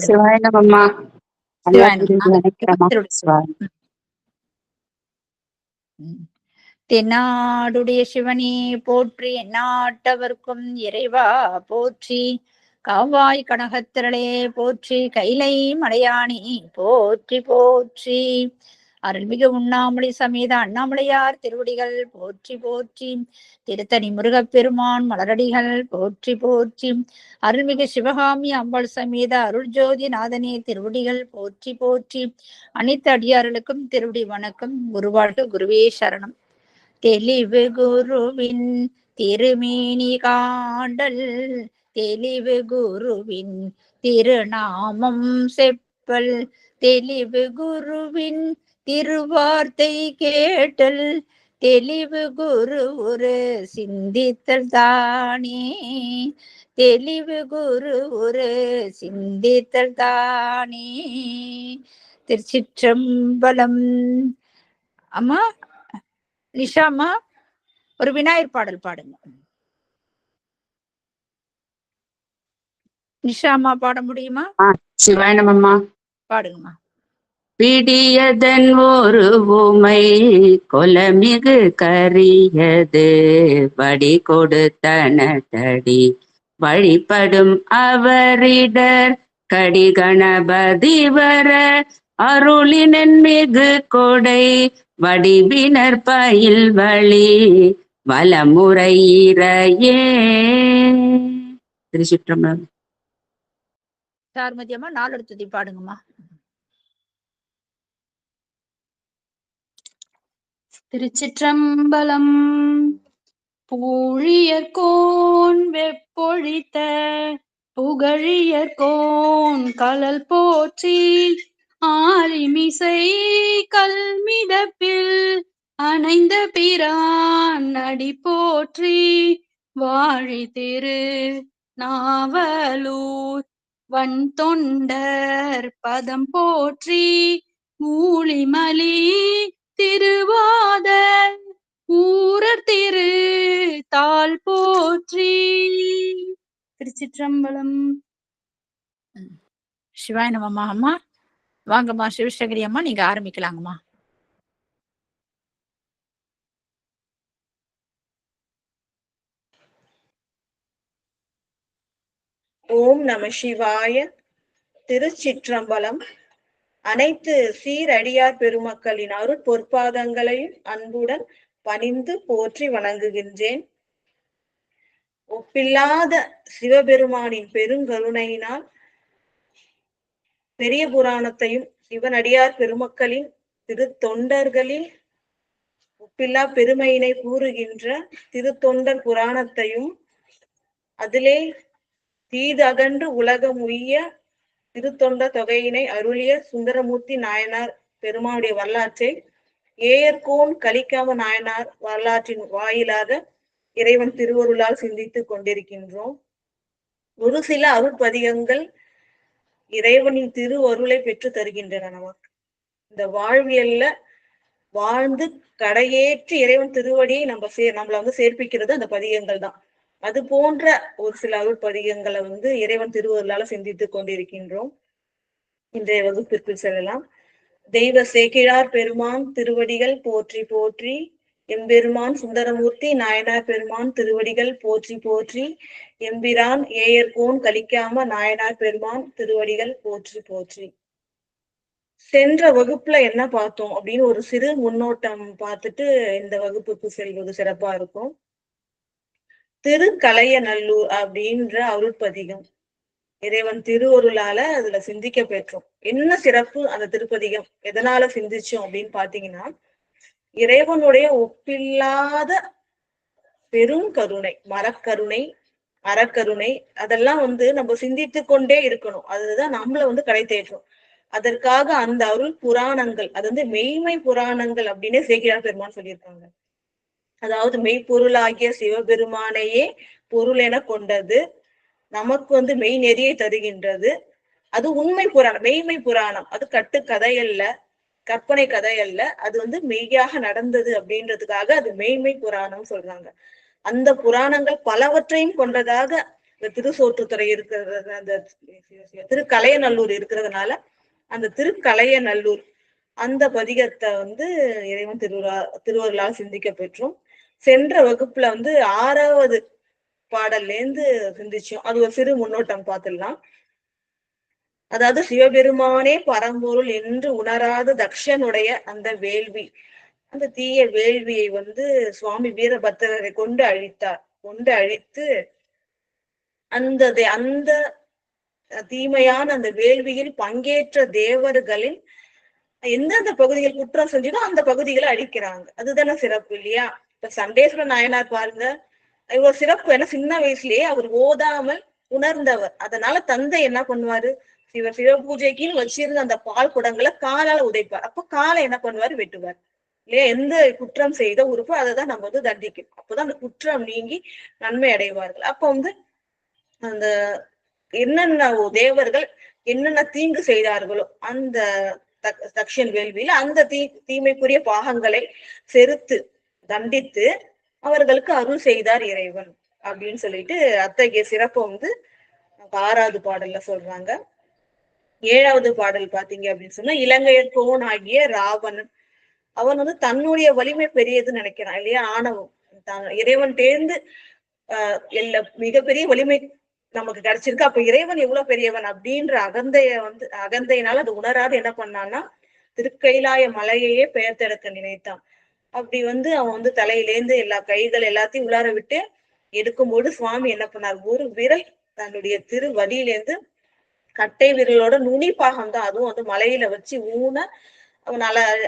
சிவாய நமம்மா. நல்லா நினைக்கிறேம்மா. தென்னாடுடைய சிவனே போற்றி, எந்நாட்டவர்க்கும் இறைவா போற்றி, காவாய் கனகத்திரளே போற்றி, கைலை மலையானி போற்றி போற்றி, அருள்மிகு உண்ணாமலை சமேத அண்ணாமலையார் திருவடிகள் போற்றி போற்றி, திருத்தணி முருகப்பெருமான் மலரடிகள் போற்றி போற்றி, அருள்மிகு சிவகாமி அம்பாள் சமேத அருள் ஜோதி நாதனே திருவடிகள் போற்றி போற்றி, அனைத்து அடியார்களுக்கும் திருவடி வணக்கம். குருவாழ்க, குருவே சரணம். தெளிவு குருவின் திருமேனி காண்டல், தெளிவு குருவின் திருநாமம் செப்பல், தெளிவு குருவின் திருவார்த்தை கேட்டல், தெளிவு குரு ஒரு சிந்தித்தல் தானே, தெளிவு குரு ஒரு சிந்தித்தல் தானே. திருச்சிற்றம்பலம். அம்மா நிஷாமா, ஒரு விநாயகர் பாடல் பாடுங்க. நிஷாமா பாட முடியுமா? சிவாய நமம்மா. பாடுங்கம்மா. பிடியதன் ஒரு உமை கொலமிகு கரியது, வடி கொடுத்தன தடி வழிபடும் அவரிடர், கடி கணபதி வர அருளினன் மிகு கொடை, வடிவினர் பயில் வழி வலமுறையிறையே. திருச்சிற்றம்பலம். சார்மதியம்மா, 4 எடுத்ததி பாடுங்கம்மா. திருச்சிற்றம்பலம். பூழியர்கோன் வெப்பொழித்த புகழியர்கோன் கலல் போற்றி, ஆலிமிசை கல்மிதப்பில் அணைந்த பிரான் அடி போற்றி, வாழி திரு நாவலூர் வன் தொண்டர் பதம் போற்றி, மூலிமலி திருவாத ஊரர் திரு தாள் போற்றி. திருச்சிற்றம்பலம். சிவாய நமம்மா. அம்மா வாங்கம்மா. சிவசங்கரி அம்மா, நீங்க ஆரம்பிக்கலாங்கம்மா. ஓம் நம சிவாய. திருச்சிற்றம்பலம். அனைத்து சீரடியார் பெருமக்களின் அருள் பொற்பாதங்களையும் அன்புடன் பணிந்து போற்றி வணங்குகின்றேன். ஒப்பில்லாத சிவபெருமானின் பெருங்கருணையினால் பெரிய புராணத்தையும் சிவனடியார் பெருமக்களின் திருத்தொண்டர்களின் ஒப்பில்லா பெருமையினை கூறுகின்ற திருத்தொண்டர் புராணத்தையும், அதிலே தீதகன்று உலகம் உய்ய திருத்தொண்டர் தொகையினை அருளிய சுந்தரமூர்த்தி நாயனார் பெருமானுடைய வரலாற்றை ஏயர்கோன் கலிக்காம நாயனார் வரலாற்றின் வாயிலாக இறைவன் திருவருளால் சிந்தித்துக் கொண்டிருக்கின்றோம். ஒரு சில அருட்பதிகங்கள் இறைவனின் திருவருளை பெற்று தருகின்றன. நமக்கு இந்த வாழ்வியல்ல வாழ்ந்து கடையேற்றி இறைவன் திருவடியை நம்மள சேர்ப்பிக்கிறது அந்த பதிகங்கள் தான். அது போன்ற ஒரு சில அருட்பதிகங்களை இறைவன் திருவருளால சிந்தித்துக் கொண்டிருக்கின்றோம். இன்றைய வகுப்பிற்கு செல்லலாம். தெய்வ சேக்கிழார் பெருமான் திருவடிகள் போற்றி போற்றி, எம்பெருமான் சுந்தரமூர்த்தி நாயனார் பெருமான் திருவடிகள் போற்றி போற்றி, எம்பிரான் ஏயர்கோன் கலிக்காம நாயனார் பெருமான் திருவடிகள் போற்றி போற்றி. சென்ற வகுப்புல என்ன பார்த்தோம் அப்படின்னு ஒரு சிறு முன்னோட்டம் பார்த்துட்டு இந்த வகுப்புக்கு செல்வது சிறப்பா இருக்கும். திருக்கலையநல்லூர் அப்படின்ற அருட்பதிகம் இறைவன் திருவருளால அதுல சிந்திக்க பெற்றோம். என்ன சிறப்பு அந்த திருப்பதிகம், எதனால சிந்திச்சோம் அப்படின்னு பாத்தீங்கன்னா, இறைவனுடைய ஒப்பில்லாத பெரும் கருணை, மரக்கருணை, அறக்கருணை, அதெல்லாம் நம்ம சிந்தித்து கொண்டே இருக்கணும். அதுதான் நம்மள கடை தேற்றும். அதற்காக அந்த அருள் புராணங்கள், அது மெய்மை புராணங்கள் அப்படின்னு சேக்கிழார் பெருமான் சொல்லியிருக்காங்க. அதாவது மெய்ப்பொருளாகிய சிவபெருமானையே பொருள் என கொண்டது, நமக்கு மெய் நெறியை தருகின்றது. அது உண்மை புராணம், மெய்மை புராணம். அது கட்டு கதை அல்ல, கற்பனை கதை அல்ல. அது மெய்யாக நடந்தது அப்படின்றதுக்காக அது மெய்மை புராணம் சொல்றாங்க. அந்த புராணங்கள் பலவற்றையும் கொண்டதாக இந்த திருசோற்றுத்துறை இருக்கிறது, அந்த திருக்கலையநல்லூர் இருக்கிறதுனால அந்த திருக்கலையநல்லூர் அந்த பதிகத்தை வந்து இறைவன் திருவருளால் சிந்திக்க பெற்றோம். சென்ற வகுப்புல வந்து 6வது பாடல்ல இருந்து சிந்திச்சோம். அது ஒரு சிறு முன்னோட்டம் பார்த்துடலாம். அதாவது சிவபெருமானே பரம்பொருள் என்று உணராத தக்ஷனுடைய அந்த வேள்வி, அந்த தீய வேள்வியை வந்து சுவாமி வீரபத்திரரை கொண்டு அழித்தார். கொண்டு அழித்து அந்த தீமையான அந்த வேள்வியில் பங்கேற்ற தேவர்களின் எந்தெந்த பகுதிகள் குற்றம் செஞ்சதோ அந்த பகுதிகளை அழிக்கிறாங்க. அதுதானே சிறப்பு இல்லையா? இப்ப சண்டேஸ்வர நாயனார் பாருங்க, இவ்வளவு சிறப்பு. ஏன்னா சின்ன வயசுலயே அவர் ஓதாமல் உணர்ந்தவர். அதனால தந்தை என்ன பண்ணுவாரு, சிவ பூஜைக்குன்னு வச்சிருந்த அந்த பால் குடங்களை காலால உதைப்பார். அப்ப காலை என்ன பண்ணுவாரு, வெட்டுவார் இல்லையா? எந்த குற்றம் செய்த உறுப்பு அதைதான் நம்ம வந்து தண்டிக்கணும். அப்பதான் அந்த குற்றம் நீங்கி நன்மை அடைவார்கள். அப்ப வந்து அந்த என்னென்ன தேவர்கள் என்னென்ன தீங்கு செய்தார்களோ அந்த தக்ஷன் வேள்வியில அந்த தீமைக்குரிய பாகங்களை செருத்து தண்டித்து அவர்களுக்கு அருள் செய்தார் இறைவன் அப்படின்னு சொல்லிட்டு அத்தகைய சிறப்பை வந்து 6வது பாடல்ல சொல்றாங்க. 7வது பாடல் பாத்தீங்க அப்படின்னு சொன்னா, இலங்கையர்கோன் ஆகிய ராவணன் அவன் வந்து தன்னுடைய வலிமை பெரியதுன்னு நினைக்கிறான் இல்லையா? ஆணவம். இறைவன் தேர்ந்து மிகப்பெரிய வலிமை நமக்கு கிடைச்சிருக்கு, அப்ப இறைவன் எவ்வளவு பெரியவன் அப்படின்ற அகந்தையினால அது உணராது என்ன பண்ணான்னா, திருக்கைலாய மலையையே பெயர்த்தெடுக்க நினைத்தான். அப்படி வந்து அவன் வந்து தலையிலேந்து எல்லா கைகள் எல்லாத்தையும் உள்ளார விட்டு எடுக்கும்போது சுவாமி என்ன பண்ணார், ஒரு விரல் தன்னுடைய திருவடியிலேருந்து கட்டை விரலோட நுனி பாகம் தான், அதுவும் வந்து மலையில வச்சு ஊன அவன்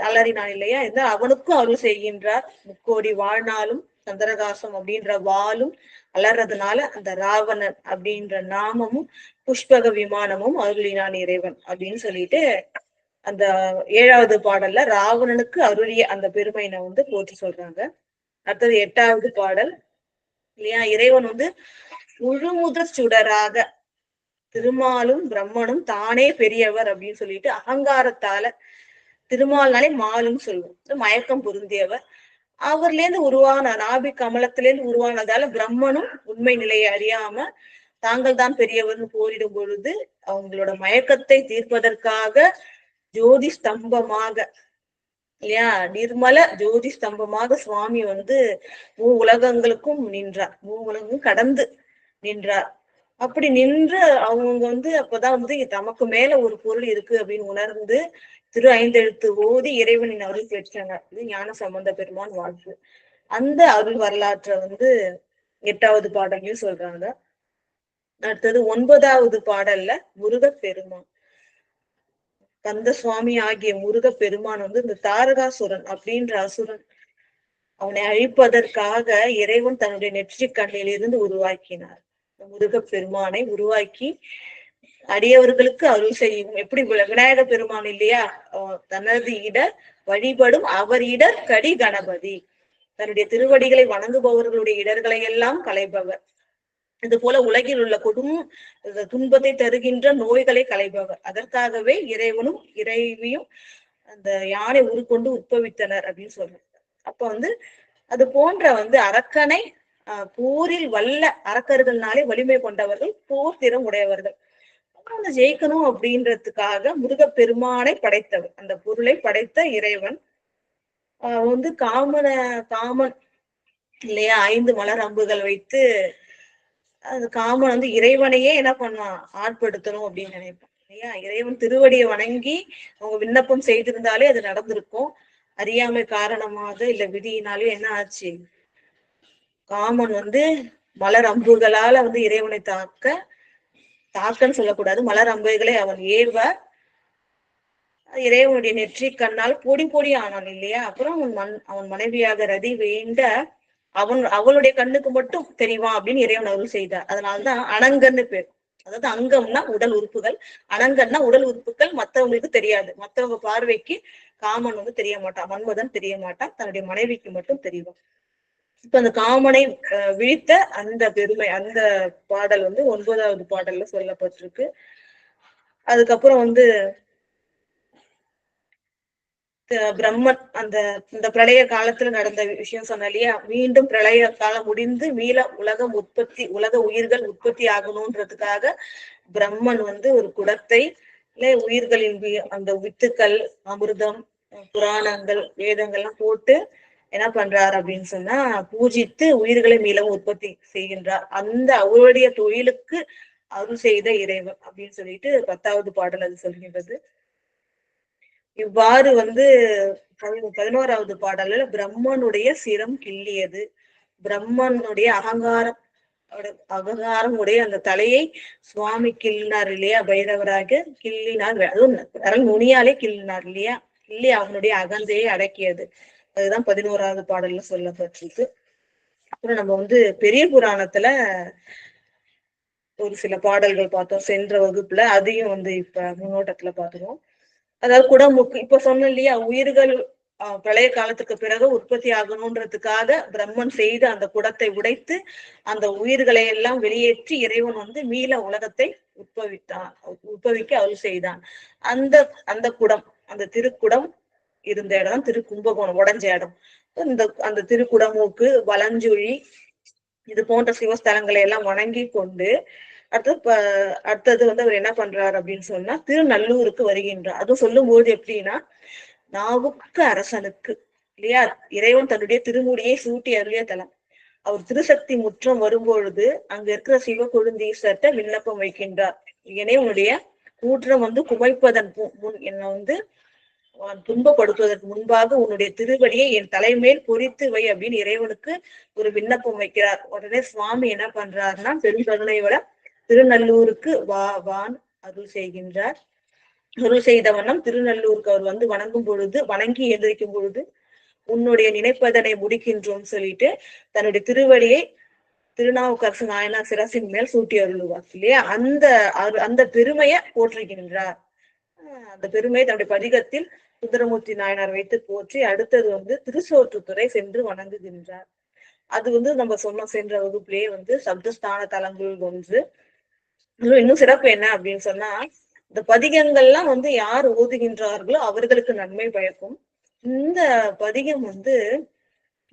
அலறினான் இல்லையா? இந்த அவனுக்கும் அருள் செய்கின்றார். முக்கோடி வாழ்நாளும் சந்திரகாசம் அப்படின்ற வாளும் அலறதுனால அந்த ராவணன் அப்படின்ற நாமமும் புஷ்பக விமானமும் அருளினான் இறைவன் அப்படின்னு சொல்லிட்டு அந்த 7வது பாடல்ல ராவணனுக்கு அருளிய அந்த பெருமையினை வந்து போற்றி சொல்றாங்க. அடுத்தது 8வது பாடல் இல்லையா? இறைவன் வந்து முழுமுதற் சுடராக திருமாலும் பிரம்மனும் தானே பெரியவர் அப்படின்னு சொல்லிட்டு அகங்காரத்தால, திருமால்னாலே மாலும் சொல்லுவோம், மயக்கம் பொருந்தியவர், அவர்ல இருந்து உருவான நாபி கமலத்திலேருந்து உருவானதால பிரம்மனும் உண்மை நிலையை அறியாம தாங்கள் தான் பெரியவர்னு போரிடும் பொழுது அவங்களோட மயக்கத்தை தீர்ப்பதற்காக ஜோதி ஸ்தம்பமாக இல்லையா, நிர்மல ஜோதி ஸ்தம்பமாக சுவாமி வந்து உலகங்களுக்கும் நின்றார், உலகம் கடந்து நின்றார். அப்படி நின்று அவங்க வந்து அப்பதான் வந்து தமக்கு மேல ஒரு பொருள் இருக்கு அப்படின்னு உணர்ந்து திரு 5 எழுத்து ஓதி இறைவனின் அருள் பெற்றாங்க. இது ஞான சம்பந்த பெருமான் வாழ்வு. அந்த அருள் வரலாற்றை வந்து 8வது பாடலையும் சொல்றாங்க. அடுத்தது 9வது பாடல்ல முருகப்பெருமான், கந்த சுவாமி ஆகிய முருகப்பெருமான் வந்து இந்த தாரகாசுரன் அப்படின்ற அசுரன் அவனை அழிப்பதற்காக இறைவன் தன்னுடைய நெற்றிக் கண்ணில் இருந்து உருவாக்கினார். முருகப்பெருமானை உருவாக்கி அடியவர்களுக்கு அருள் செய்யும். எப்படி விநாயக பெருமான் இல்லையா, தனது இடர் வழிபடும் அவர் இடர் கடி கணபதி, தன்னுடைய திருவடிகளை வணங்குபவர்களுடைய இடர்களை எல்லாம் களைபவர். இது போல உலகில் உள்ள துன்பத்தை தருகின்ற நோய்களை களைபவர். அதற்காகவே இறைவனும் இறைவியும் அந்த யானை உருக்கொண்டு உட்பவித்தனர் அப்படின்னு சொல்றாங்க. அப்ப வந்து அது போன்ற வந்து அரக்கனை போரில் வல்ல அரக்கர்கள்னாலே வலிமை கொண்டவர்கள், போர் திறம் உடையவர்கள், ஜெயிக்கணும் அப்படின்றதுக்காக முருகப்பெருமானை படைத்தவர், அந்த பொருளை படைத்த இறைவன் வந்து காமன் இல்லையா 5 மலர் அம்புகள் வைத்து அந்த காமன் வந்து இறைவனையே என்ன பண்ணுவான், ஆட்படுத்தணும் அப்படின்னு நினைப்பான் இல்லையா? இறைவன் திருவடியை வணங்கி அவங்க விண்ணப்பம் செய்திருந்தாலே அது நடந்திருக்கும். அறியாமை காரணமாக இல்ல விதியினாலே என்ன ஆச்சு, காமன் வந்து மலர் அம்புகளால வந்து இறைவனை தாக்கன்னு சொல்லக்கூடாது, மலர் அம்புகளை அவன் ஏவ இறைவனுடைய நெற்றி கண்ணால் பொடி பொடி ஆனான் இல்லையா? அப்புறம் அவன் மனைவியாக ரதி வேண்ட அவளுடைய கண்ணுக்கு மட்டும் தெரிவான் அப்படின்னு இறைவன் அருள் செய்தார். அதனால்தான் அனங்கன்னு பேர். அதாவது அங்கம்னா உடல் உறுப்புகள், அனங்கன்னா உடல் உறுப்புகள் மத்தவங்களுக்கு தெரியாது. மத்தவங்க பார்வைக்கு காமன் வந்து தெரிய மாட்டான், மன்மதன் தெரிய மாட்டான், தன்னுடைய மனைவிக்கு மட்டும் தெரியும். இப்ப அந்த காமனை விழித்த அந்த பெருமை அந்த பாடல் வந்து 9வது பாடல்ல சொல்லப்பட்டிருக்கு. அதுக்கப்புறம் வந்து பிரம்மன் அந்த இந்த பிரளய காலத்துல நடந்த விஷயம் சொன்ன இல்லையா, மீண்டும் பிரளய காலம் முடிந்து மீள உலக உயிர்கள் உற்பத்தி ஆகணும்ன்றதுக்காக பிரம்மன் ஒரு குடத்தை உயிர்களின் அந்த வித்துக்கள், அமிர்தம், புராணங்கள், வேதங்கள்லாம் போட்டு என்ன பண்றார் அப்படின்னு சொன்னா பூஜித்து உயிர்களை மீளவும் உற்பத்தி செய்கின்றார். அந்த அவருடைய தொழிலுக்கு அருள் செய்த இறைவன் அப்படின்னு சொல்லிட்டு 10வது பாடல் அது சொல்கின்றது. இவ்வாறு 11வது பாடல்ல பிரம்மனுடைய சிரம் கிள்ளியது, பிரம்மனுடைய அகங்காரம் உடைய அந்த தலையை சுவாமி கிள்ளினார் இல்லையா, பைரவராக கிள்ளினார், அதுவும் நுனியாலே கிள்ளினார் இல்லையா, கிள்ளி அவனுடைய அகந்தையை அடக்கியது. அதுதான் 11வது பாடல்ல சொல்லப்பட்டிருக்கு. அப்புறம் நம்ம பெரிய புராணத்துல ஒரு சில பாடல்கள் பார்த்தோம் சென்ற வகுப்புல, அதையும் இப்ப முன்னோட்டத்துல பாத்துருவோம். அதாவது குடமுக்கு இப்ப சொன்னோம் இல்லையா, உயிர்கள் பழைய காலத்துக்கு பிறகு உற்பத்தி ஆகணும்ன்றதுக்காக பிரம்மன் செய்து அந்த குடத்தை உடைத்து அந்த உயிர்களை எல்லாம் வெளியேற்றி இறைவன் மீள உலகத்தை உற்பவிக்க அருள் செய்தான். அந்த குடம், அந்த திருக்குடம் இருந்த இடம் திரு கும்பகோணம், உடஞ்ச இடம். அந்த திருக்குடமுக்கு வலஞ்சுழி இது போன்ற சிவஸ்தலங்களை எல்லாம் வணங்கி கொண்டு அடுத்தது அவர் என்ன பண்றாரு அப்படின்னு சொன்னா திருநல்லூருக்கு வருகின்றார். அதுவும் சொல்லும் போது எப்படின்னா, நாவுக்கு அரசனுக்கு இல்லையா, இறைவன் தன்னுடைய திருமுடியை சூட்டி அருளிய தலம். அவர் திருசக்தி முற்றம் வரும்பொழுது அங்க இருக்கிற சிவகொழுந்தீஸ்வர்கிட்ட விண்ணப்பம் வைக்கின்றார். ஏனே உன்னுடைய கூற்றம் குமைப்பதன் முன் என்ன துன்பப்படுத்துவதற்கு முன்பாக உன்னுடைய திருவடியை என் தலைமேல் பொறித்து வை அப்படின்னு இறைவனுக்கு ஒரு விண்ணப்பம் வைக்கிறார். உடனே சுவாமி என்ன பண்றாருன்னா பெருங்கருணையோட திருநல்லூருக்கு வான் அருள் செய்கின்றார். அருள் செய்த வண்ணம் திருநல்லூருக்கு அவர் வணங்கும் பொழுது, வணங்கி எந்திரிக்கும் பொழுது உன்னுடைய நினைப்பதனை முடிக்கின்றோம் சொல்லிட்டு தன்னுடைய திருவடியை திருநாவுக்கரசு நாயனார் சிரசின் மேல் சூட்டி அருள்வார் இல்லையா, அந்த பெருமையை போற்றுகின்றார். அந்த பெருமையை தன்னுடைய பதிகத்தில் சுந்தரமூர்த்தி நாயனார் வைத்து போற்றி அடுத்தது திருச்சோற்றுத்துறை சென்று வணங்குகின்றார். அது நம்ம சொன்னோம் சென்ற வகுப்பிலேயே சப்தஸ்தான தலங்கள் ஒன்று. இன்னும் சிறப்பு என்ன அப்படின்னு சொன்னா, இந்த பதிகங்கள்லாம் யார் ஓதுகின்றார்களோ அவர்களுக்கு நன்மை பயக்கும். இந்த பதிகம்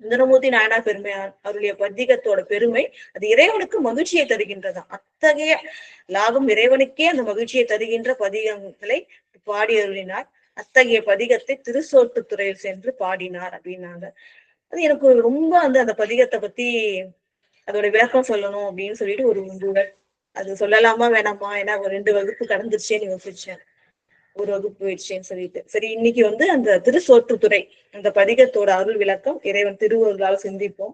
சுந்தரமூர்த்தி நாயனார் பெருமையார் அவருடைய பதிகத்தோட பெருமை அது இறைவனுக்கு மகிழ்ச்சியை தருகின்றதா. அத்தகைய லாபம் இறைவனுக்கே அந்த மகிழ்ச்சியை தருகின்ற பதிகங்களை பாடி அருளினார். அத்தகைய பதிகத்தை திருச்சோற்றுத்துறையில் சென்று பாடினார் அப்படின்னாங்க. அது எனக்கு ரொம்ப அந்த பதிகத்தை பத்தி அதோட விளக்கம் சொல்லணும் அப்படின்னு சொல்லிட்டு ஒரு உந்துதல். அது சொல்லலாமா வேணாமா, ஏன்னா 2 வகுப்பு கடந்துருச்சேன்னு யோசிச்சேன், ஒரு வகுப்பு வச்சேன்னு சொல்லிட்டு. சரி, இன்னைக்கு அந்த திருச்சோற்றுத்துறை அந்த பதிகத்தோட அருள் விளக்கம் இறைவன் திருவருளால் சிந்திப்போம்.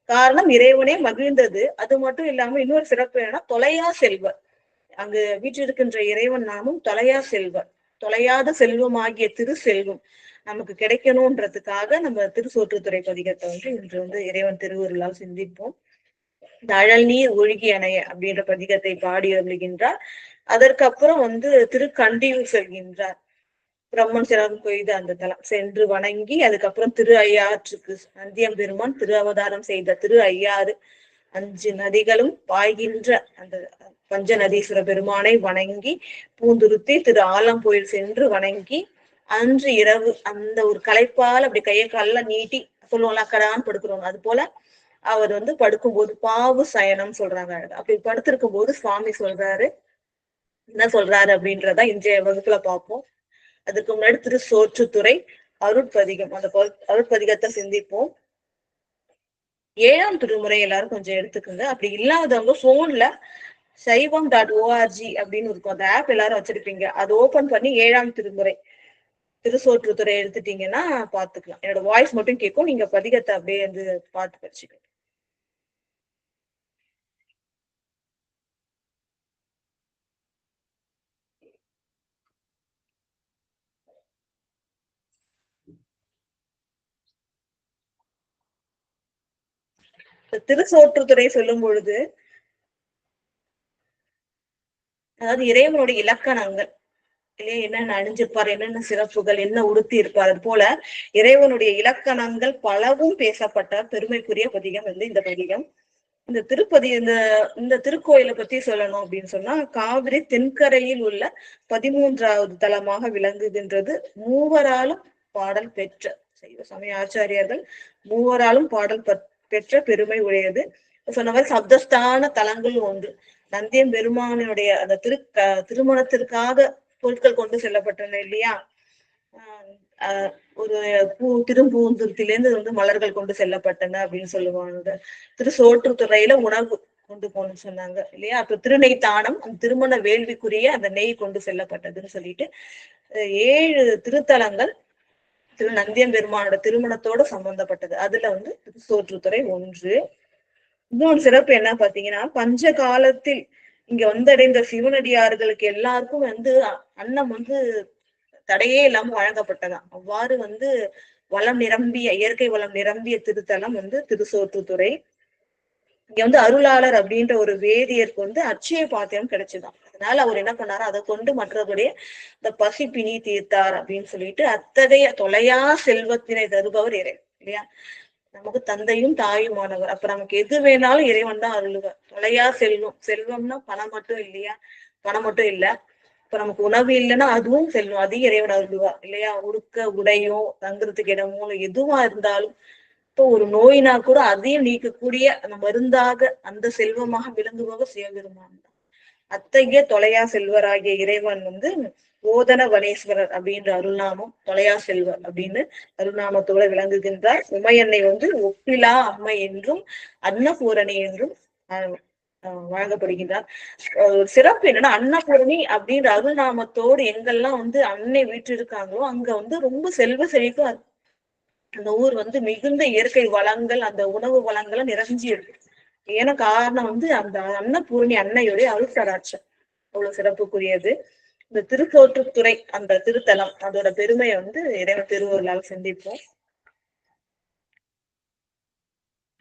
காரணம் இறைவனே மகிழ்ந்தது. அது மட்டும் இல்லாம இன்னொரு சிறப்பு என்னன்னா தொலையா செல்வர். அங்கு வீற்றிருக்கின்ற இறைவன் நாமும் தொலையா செல்வர், தொலையாத செல்வமாகிய திரு செல்வம் நமக்கு கிடைக்கணும்ன்றதுக்காக நம்ம திருச்சோற்றுத்துறை பதிகத்தை இன்று இறைவன் திருவருளால் சிந்திப்போம். இந்த அழல் நீர் ஒழுகி அணைய அப்படின்ற பதிகத்தை பாடி அருளுகின்றார். அதற்கப்புறம் திருக்கண்டியூர் செல்கின்றார். பிரம்மன் சிறப்பு கொய்து அந்த தலம் சென்று வணங்கி அதுக்கப்புறம் திரு ஐயாற்றுக்கு நந்தியம் பெருமான் திரு அவதாரம் செய்த திரு ஐயாறு 5 நதிகளும் பாய்கின்ற அந்த பஞ்ச நதீஸ்வர பெருமானை வணங்கி பூந்துருத்தி திரு ஆலம்பொயில் சென்று வணங்கி அன்று இரவு அந்த ஒரு களைப்பால் அப்படி கையை காலெல்லாம் நீட்டி சொல்லுவோம்ல, அக்கடான்னு படுக்கிறோம். அது போல அவர் படுக்கும்போது பாவு சயனம் சொல்றாங்க. அப்படி படுத்திருக்கும் போது சுவாமி என்ன சொல்றாரு அப்படின்றத இன்றைய வகுப்புல பார்ப்போம். அதுக்கு முன்னாடி திருச்சோற்றுத்துறை அருட்பதிகம், அந்த அருட்பதிகத்தை சிந்திப்போம். 7ஆம் திருமுறை எல்லாரும் கொஞ்சம் எடுத்துக்குங்க. அப்படி இல்லாதவங்க போன்ல saivam.org அப்படின்னு இருக்கும், அந்த ஆப் எல்லாரும் வச்சிருப்பீங்க. அதை ஓபன் பண்ணி 7ஆம் திருமுறை திருச்சோற்றுத்துறை எடுத்துட்டீங்கன்னா பாத்துக்கலாம். என்னோட வாய்ஸ் மட்டும் கேட்கும், நீங்க பதிகத்தை அப்படியே பார்த்து படிச்சுக்கணும். திருச்சோற்றுத்துறை சொல்லும் பொழுது அதாவது இறைவனுடைய இலக்கணங்கள் இல்லையா, என்னென்ன அணிஞ்சிருப்பார், என்னென்ன சிறப்புகள், என்ன உடுத்தி இருப்பார், அது போல இறைவனுடைய இலக்கணங்கள் பலவும் பேசப்பட்ட பெருமைக்குரிய பதிகம் இந்த பதிகம். இந்த திருப்பதி இந்த திருக்கோயிலை பத்தி சொல்லணும் அப்படின்னு சொன்னா, காவிரி தென்கரையில் உள்ள 13வது தலமாக விளங்குகின்றது. மூவராலும் பாடல் பெற்ற சைவ சமய ஆச்சாரியார்கள் மூவராலும் பாடல் பெற்ற பெருமை உடையது. சொன்ன மாதிரி சப்தஸ்தான தலங்கள் ஒன்று. நந்தியம் பெருமானுடைய அந்த திருமணத்திற்காக பொருட்கள் கொண்டு செல்லப்பட்டன இல்லையா. ஒரு திரும்பூந்துரத்திலிருந்து வந்து மலர்கள் கொண்டு செல்லப்பட்டன அப்படின்னு சொல்லுவாங்க. திருச்சோற்றுத்துறையில உணவு கொண்டு போகணும்னு சொன்னாங்க இல்லையா. அப்ப திருநெய் தானம், அந்த திருமண வேள்விக்குரிய அந்த நெய் கொண்டு செல்லப்பட்டதுன்னு சொல்லிட்டு 7 திருத்தலங்கள் திரு நந்தியம் பெருமானோட திருமணத்தோட சம்பந்தப்பட்டது. அதுல வந்து திருச்சோற்றுத்துறை ஒன்று. இன்னொரு சிறப்பு என்ன பாத்தீங்கன்னா, பஞ்ச காலத்தில் இங்க வந்தடைந்த சிவனடியார்களுக்கு எல்லாருக்கும் வந்து அன்னம் வந்து தடையே இல்லாம வழங்கப்பட்டதாம். அவ்வாறு வந்து வளம் நிரம்பிய இயற்கை வளம் நிரம்பிய திருத்தலம் வந்து திருச்சோற்றுத்துறை. இங்க வந்து அருளாளர் அப்படின்ற ஒரு வேதியருக்கு வந்து அட்சய பாத்தியம் கிடைச்சுதான். அதனால அவர் என்ன பண்ணாரு, அதை கொண்டு மற்றபடியே இந்த பசி பிணி தீர்த்தார் அப்படின்னு சொல்லிட்டு அத்தகைய தொலையா செல்வத்தினை தருபவர் இறைவன் இல்லையா. நமக்கு தந்தையும் தாயுமானவர். அப்ப நமக்கு எது வேணாலும் இறைவன் தான் அருளுவார். தொலையா செல்வம், செல்வம்னா பணம் மட்டும் இல்லையா, பணம் மட்டும் இல்ல. இப்ப நமக்கு உணவு இல்லைன்னா அதுவும் செல்வம், அதையும் இறைவன் அருளுவா இல்லையா. உடுக்க உடையும் தங்குறதுக்கு இடமும் எதுவா இருந்தாலும், இப்போ ஒரு நோயினா கூட அதையும் நீக்கக்கூடிய அந்த மருந்தாக அந்த செல்வமாக விளங்குபவர் சிவபெருமான் தான். அத்தகைய தொலையா செல்வராகிய இறைவன் வந்து ஓதன வனேஸ்வரர் அப்படின்ற அருள்நாமம், தொலையா செல்வர் அப்படின்னு அருள்நாமத்தோட விளங்குகின்றார். உமையன்னை வந்து ஒப்பிலா அம்மை என்றும் அன்னபூரணி என்றும் வழங்கப்படுகின்றார். சிறப்பு என்னன்னா, அன்னபூரணி அப்படின்ற அருள்நாமத்தோடு எங்கெல்லாம் வந்து அன்னை வீற்றிருக்காங்களோ அங்க வந்து ரொம்ப செல்வ செழிப்பா அந்த ஊர் வந்து மிகுந்த இயற்கை வளங்கள், அந்த உணவு வளங்களை நிறைஞ்சி இருக்கு. ஏன்னா காரணம் வந்து அந்த அன்னபூரணி அன்னையுடைய அருட்கடாட்சம் அவ்வளவு சிறப்புக்குரியது. இந்த திருச்சோற்றுத்துறை அந்த திருத்தலம், அதோட பெருமையை வந்து இறைவன் திருவருளால் சிந்திப்போம்.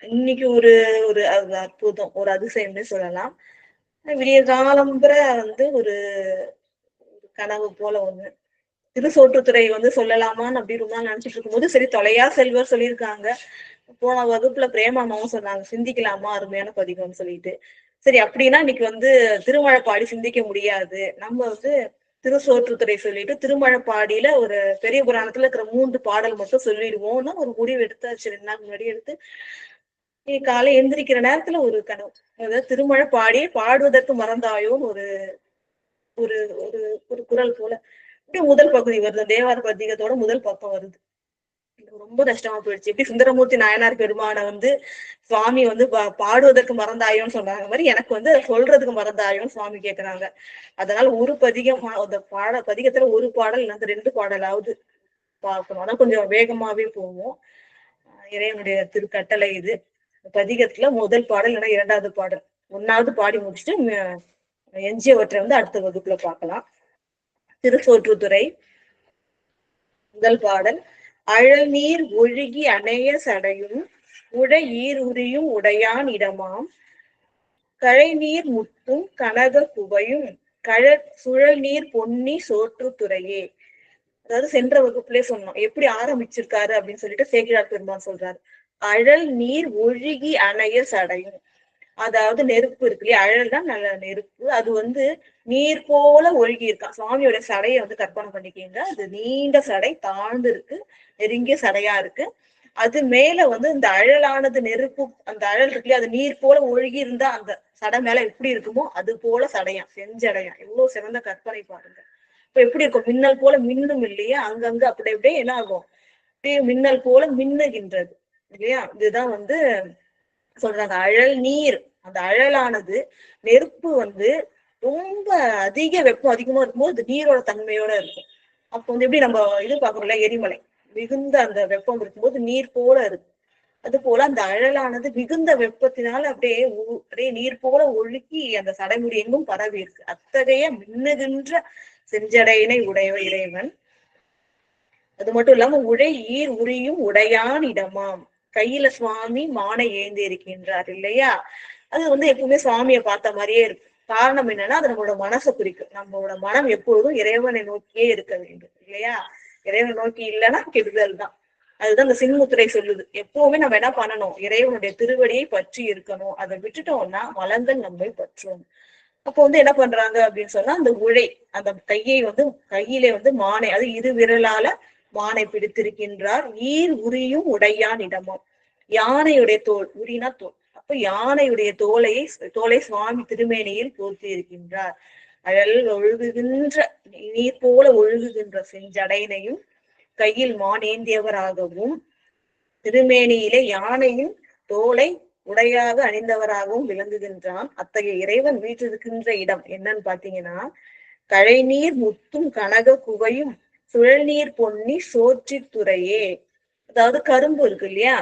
இன்னைக்கு ஒரு ஒரு அற்புதம், ஒரு அதிசயம்னு சொல்லலாம். விடிய காலம்புற வந்து ஒரு கனவு போல ஒண்ணு. திருச்சோற்றுத்துறை வந்து சொல்லலாமான்னு அப்படி ரொம்ப நினைச்சிட்டு இருக்கும்போது, சரி தொலையா செல்வர் சொல்லியிருக்காங்க, போன வகுப்புல பிரேமாமாவும் சொன்னாங்க சிந்திக்கலாமா அருமையான பதிகம்னு சொல்லிட்டு. சரி அப்படின்னா இன்னைக்கு வந்து திருமழப்பாடி சிந்திக்க முடியாது, நம்ம வந்து திருச்சோற்றுத்துறை சொல்லிட்டு திருமழப்பாடியில ஒரு பெரிய புராணத்துல இருக்கிற 3 பாடல் மட்டும் சொல்லிடுவோம்னு ஒரு முடிவு எடுத்தாச்சு. 2 நாள் முன்னாடி எடுத்து காலை எந்திரிக்கிற நேரத்துல ஒரு கனவு. அதாவது திருமழப்பாடியை பாடுவதற்கு மறந்தாயோன்னு ஒரு ஒரு ஒரு ஒரு குரல் போல இப்படி முதல் பகுதி வருது. தேவார பதிகத்தோட முதல் பக்கம் வருது. ரொம்ப கஷ்டமா போயிடுச்சு. எப்படி சுந்தரமூர்த்தி நாயனார் பெருமான வந்து சுவாமி வந்து பாடுவதற்கு மறந்தாயோன்னு சொன்னாங்க மாதிரி எனக்கு வந்து சொல்றதுக்கு மறந்தாயோன்னு சுவாமி கேட்கிறாங்க. அதனால ஒரு பதிகம், அந்த பதிகத்துல ஒரு பாடல் இல்ல 2 பாடலாவது பார்க்கணும். ஆனா கொஞ்சம் வேகமாவே போவோம். இறைவனுடைய திருக்கட்டளை இது. பதிகத்துல முதல் பாடல் இல்லைன்னா 2வது பாடல் 1வது பாடி முடிச்சுட்டு எஞ்சியவற்றை வந்து அடுத்த வகுப்புல பார்க்கலாம். திருச்சோற்றுத்துறை முதல் பாடல். அழல் நீர் ஒழுகி அணைய சடையும் உடை ஈர் உரியும் உடையான் இடமாம் கழை நீர் முத்தும் கனக குவையும் சுழல் நீர் பொன்னி சோற்றுத்துறையே. அதாவது சென்ற வகுப்புலே சொன்னோம் எப்படி ஆரம்பிச்சிருக்காரு அப்படின்னு சொல்லிட்டு சேக்கிழார் பெருமான் சொல்றாரு. அழல் நீர் ஒழுகி அணைய சடையும், அதாவது நெருப்பு இருக்கு இல்லையா, அழல்தான் நல்ல நெருப்பு, அது வந்து நீர் போல ஒழுகி இருக்கான். சுவாமியோட சடையை வந்து கற்பனை பண்ணிக்கீங்க. அது நீண்ட சடை, தாழ்ந்து இருக்கு, நெருங்கிய சடையா இருக்கு. அது மேல வந்து இந்த அழலானது நெருப்பு, அந்த அழல் இருக்கு இல்லையா, அது நீர் போல ஒழுகி இருந்தா அந்த சடை மேல எப்படி இருக்குமோ அது போல சடையான், செஞ்சடையான். எவ்வளவு சிறந்த கற்பனை பாருங்க. இப்ப எப்படி இருக்கும், மின்னல் போல மின்னும் இல்லையா, அங்கங்க அப்படி அப்படியே என்ன ஆகும், அப்படியே மின்னல் போல மின்னுகின்றது இல்லையா. இதுதான் வந்து சொல்றாங்க. அழல் நீர், அந்த அழலானது நெருப்பு வந்து ரொம்ப அதிக வெப்பம் அதிகமா இருக்கும்போது அது நீரோட தன்மையோட இருக்கும். அப்போ வந்து எப்படி நம்ம இது பாக்குறோம்ல, எரிமலை மிகுந்த அந்த வெப்பம் இருக்கும்போது நீர் போல இருக்கு. அது போல அந்த அழலானது மிகுந்த வெப்பத்தினால அப்படியே நீர் போல ஒழுக்கி அந்த சடைமுடி எங்கும் பரவி இருக்கு. அத்தகைய மின்னுகின்ற செஞ்சடையினை உடைய இறைவன். அது மட்டும் இல்லாம உடை ஈர் உரியும் உடையான் இடமாம், கையில சுவாமி மானை ஏந்தி இருக்கின்றார் இல்லையா. அது வந்து எப்பவுமே சுவாமியை பார்த்த மாதிரியே இருக்கு. காரணம் என்னன்னா, அது நம்மளோட மனசை குறிக்கும். நம்மளோட மனம் எப்பொழுதும் இறைவனை நோக்கியே இருக்க வேண்டும் இல்லையா. இறைவனை நோக்கி இல்லைன்னா கெடுதல் தான். அதுதான் இந்த சின்முத்திரை சொல்லுது. எப்பவுமே நம்ம என்ன பண்ணணும், இறைவனுடைய திருவடியை பற்றி இருக்கணும். அதை விட்டுட்டோம்னா மலங்கள் நம்மை பற்றும். அப்போ வந்து என்ன பண்றாங்க அப்படின்னு சொன்னா, அந்த உழை, அந்த கையை வந்து கையிலே வந்து மானை, அது 2 விரலால மானை பிடித்திருக்கின்றார். ஈர் உரியும் உடையான் இடமாம். யானையுடைய தோல், உரினா தோல். அப்ப யானையுடைய தோலை சுவாமி திருமேனியில் போர்த்தி இருக்கின்றார். அழல் ஒழுகுகின்ற நீர் போல ஒழுகுகின்ற செஞ்சடையினையும் கையில் மானேந்தியவராகவும் திருமேனியிலே யானையின் தோலை உடையாக அணிந்தவராகவும் விளங்குகின்றான். அத்தகைய இறைவன் வீற்றிருக்கின்ற இடம் என்னன்னு பாத்தீங்கன்னா, கழைநீர் முத்தும் கனக குவையும் சுழல்நீர் பொன்னி சோற்றித்துறையே. அதாவது கரும்பு இருக்கு இல்லையா,